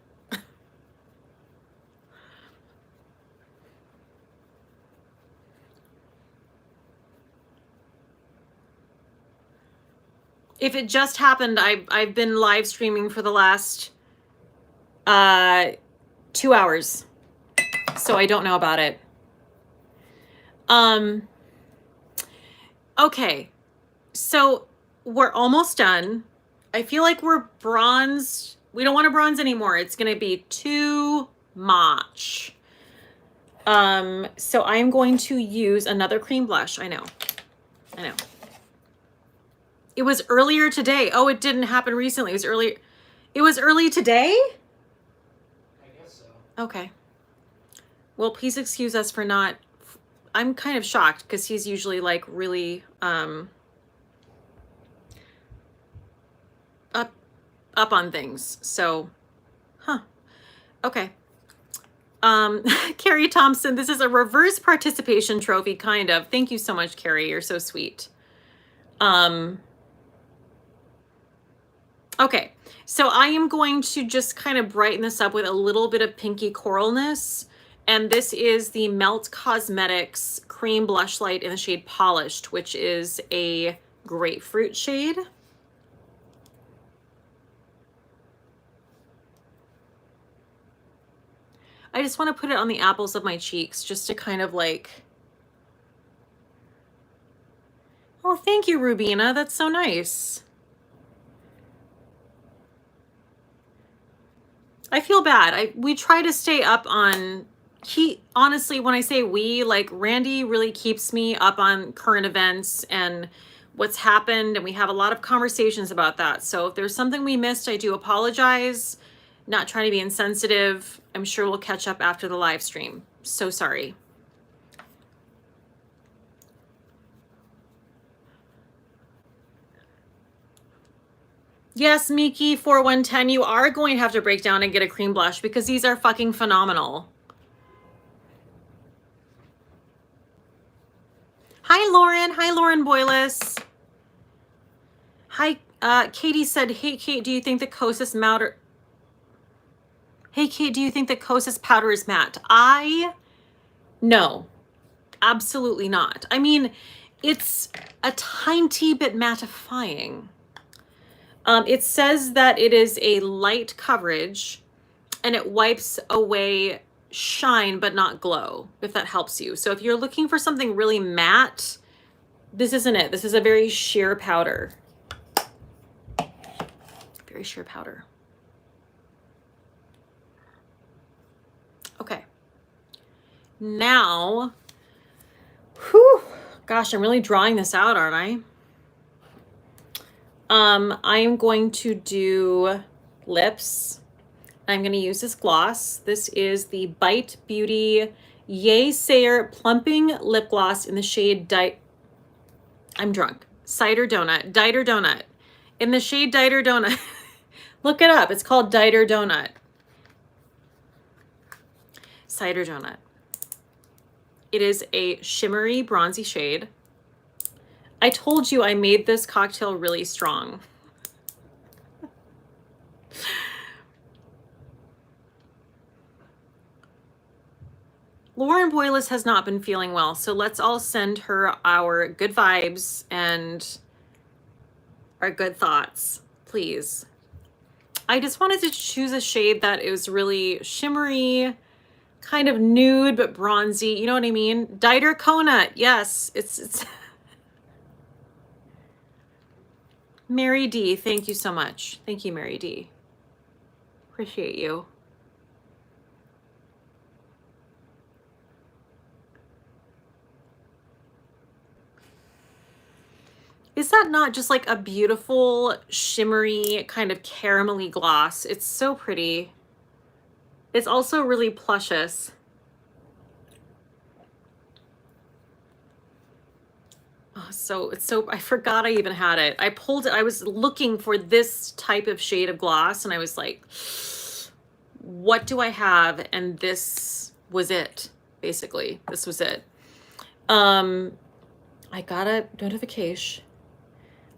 If it just happened, I've been live streaming for the last 2 hours. So I don't know about it. Okay. So we're almost done. I feel like we're bronzed. We don't want to bronze anymore. It's going to be too much. So I'm going to use another cream blush. I know. It was earlier today. Oh, it didn't happen recently. It was early. It was early today? I guess so. Okay. Well, please excuse us for not. I'm kind of shocked because he's usually like really up on things. So Huh. Okay. Carrie Thompson, this is a reverse participation trophy, kind of. Thank you so much, Carrie. You're so sweet. Okay, so I am going to just kind of brighten this up with a little bit of pinky coralness. And this is the Melt Cosmetics Cream Blush Light in the shade Polished, which is a grapefruit shade. I just want to put it on the apples of my cheeks just to kind of like... Oh, thank you, Rubina. That's so nice. I feel bad. We try to stay up on... honestly, when I say we, like Randy really keeps me up on current events and what's happened, and we have a lot of conversations about that. So if there's something we missed, I do apologize. Not trying to be insensitive. I'm sure we'll catch up after the live stream. So sorry. Yes, Miki 4110, you are going to have to break down and get a cream blush because these are fucking phenomenal. Hi, Lauren. Hi, Lauren Boyles. Hi, Katie said, hey, Kate, do you think the Causas powder... Hey, Kate, do you think the Causas powder is matte? No, absolutely not. I mean, it's a tiny bit mattifying. It says that it is a light coverage and it wipes away shine but not glow, if that helps you. So if you're looking for something really matte, this isn't it. This is a very sheer powder. Very sheer powder. Okay. Now, whew, gosh, I'm really drawing this out, aren't I? I am going to do lips. I'm going to use this gloss. This is the Bite Beauty Yay Sayer Plumping Lip Gloss in the shade I'm drunk. Cider Donut. Diter Donut. In the shade Diter Donut. Look it up. It's called Diter Donut. Cider Donut. It is a shimmery, bronzy shade. I told you I made this cocktail really strong. Lauren Boyles has not been feeling well, so let's all send her our good vibes and our good thoughts, please. I just wanted to choose a shade that is really shimmery, kind of nude, but bronzy. You know what I mean? Diter Conut. Yes, it's Mary D, thank you so much. Thank you, Mary D. Appreciate you. Is that not just like a beautiful, shimmery, kind of caramelly gloss? It's so pretty. It's also really plushious. Oh, I forgot I even had it. I pulled it. I was looking for this type of shade of gloss and I was like, what do I have? And this was it, basically. This was it. I got a notification.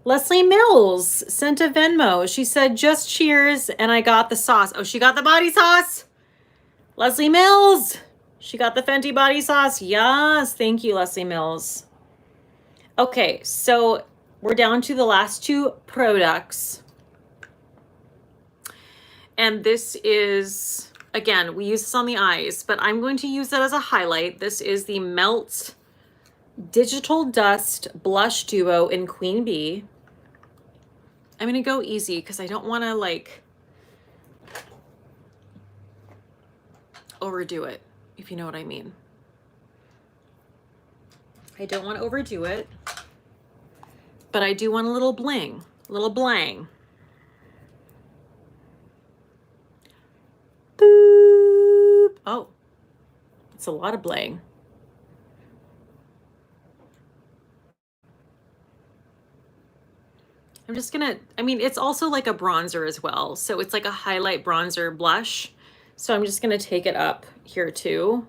Leslie Mills sent a Venmo. She said, just cheers, and I got the sauce. Oh, she got the body sauce. Leslie Mills. She got the Fenty body sauce. Yes, thank you, Leslie Mills. Okay, so we're down to the last two products. And this is, again, we use this on the eyes, but I'm going to use that as a highlight. This is the Melt Digital Dust Blush Duo in Queen Bee. I'm going to go easy because I don't want to like overdo it, if you know what I mean. I don't want to overdo it, but I do want a little bling, Boop. Oh, it's a lot of bling. I'm just gonna, I mean, it's also like a bronzer as well. So it's like a highlight bronzer blush. So I'm just gonna take it up here too,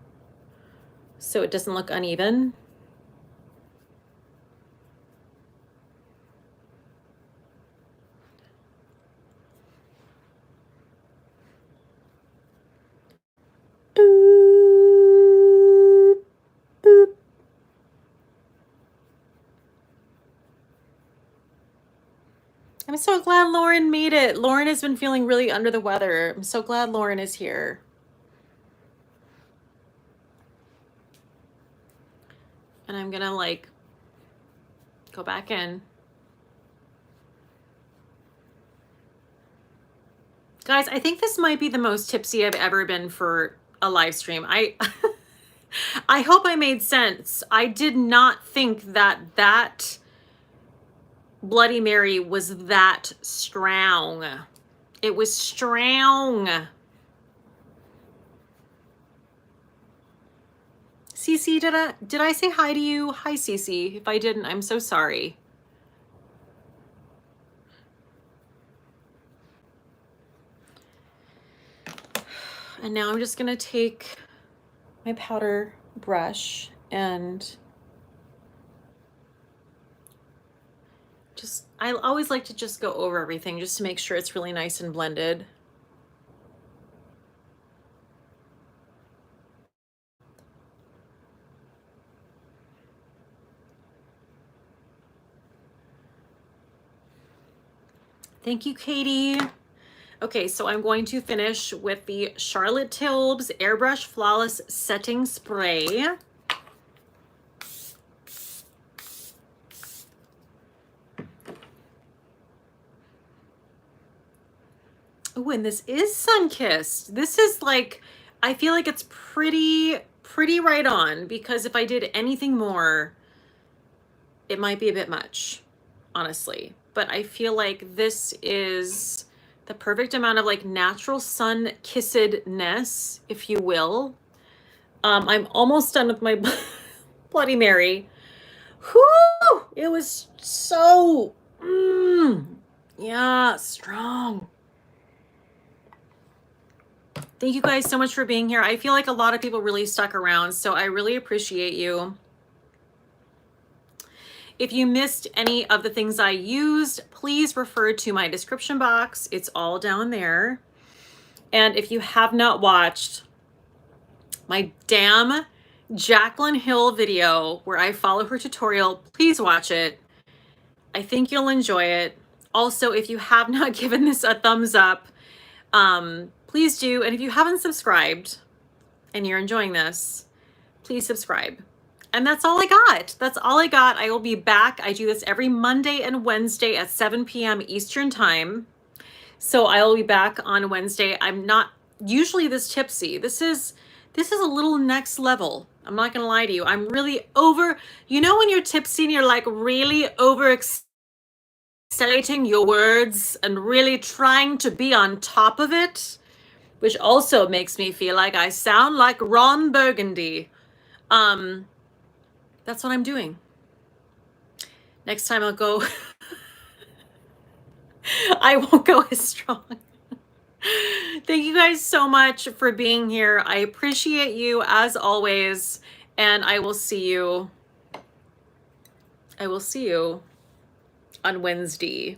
so it doesn't look uneven. Boop, boop. I'm so glad Lauren made it. Lauren has been feeling really under the weather. I'm so glad Lauren is here. And I'm gonna like go back in. Guys, I think this might be the most tipsy I've ever been for a live stream. I I hope I made sense. I did not think that that Bloody Mary was that strong. It was strong. Cece, did I say hi to you? Hi, Cece. If I didn't, I'm so sorry. And now I'm just gonna take my powder brush and just, I always like to just go over everything just to make sure it's really nice and blended. Thank you, Katie. Okay, so I'm going to finish with the Charlotte Tilbury Airbrush Flawless Setting Spray. Oh, and this is sun-kissed. This is like, I feel like it's pretty right on, because if I did anything more, it might be a bit much, honestly. But I feel like this is the perfect amount of like natural sun-kissedness, if you will. I'm almost done with my Bloody Mary. Whew! It was so, yeah, strong. Thank you guys so much for being here. I feel like a lot of people really stuck around, so I really appreciate you. If you missed any of the things I used, please refer to my description box. It's all down there. And if you have not watched my damn Jaclyn Hill video where I follow her tutorial, please watch it. I think you'll enjoy it. Also, if you have not given this a thumbs up, please do. And if you haven't subscribed and you're enjoying this, please subscribe. And that's all I got. That's all I got. I will be back. I do this every Monday and Wednesday at 7 p.m. Eastern time. So I will be back on Wednesday. I'm not usually this tipsy. This is a little next level. I'm not gonna lie to you. I'm really over, you know when you're tipsy and you're like really over exciting your words and really trying to be on top of it, which also makes me feel like I sound like Ron Burgundy. That's what I'm doing. Next time I'll go, I won't go as strong. Thank you guys so much for being here. I appreciate you as always, and I will see you on Wednesday.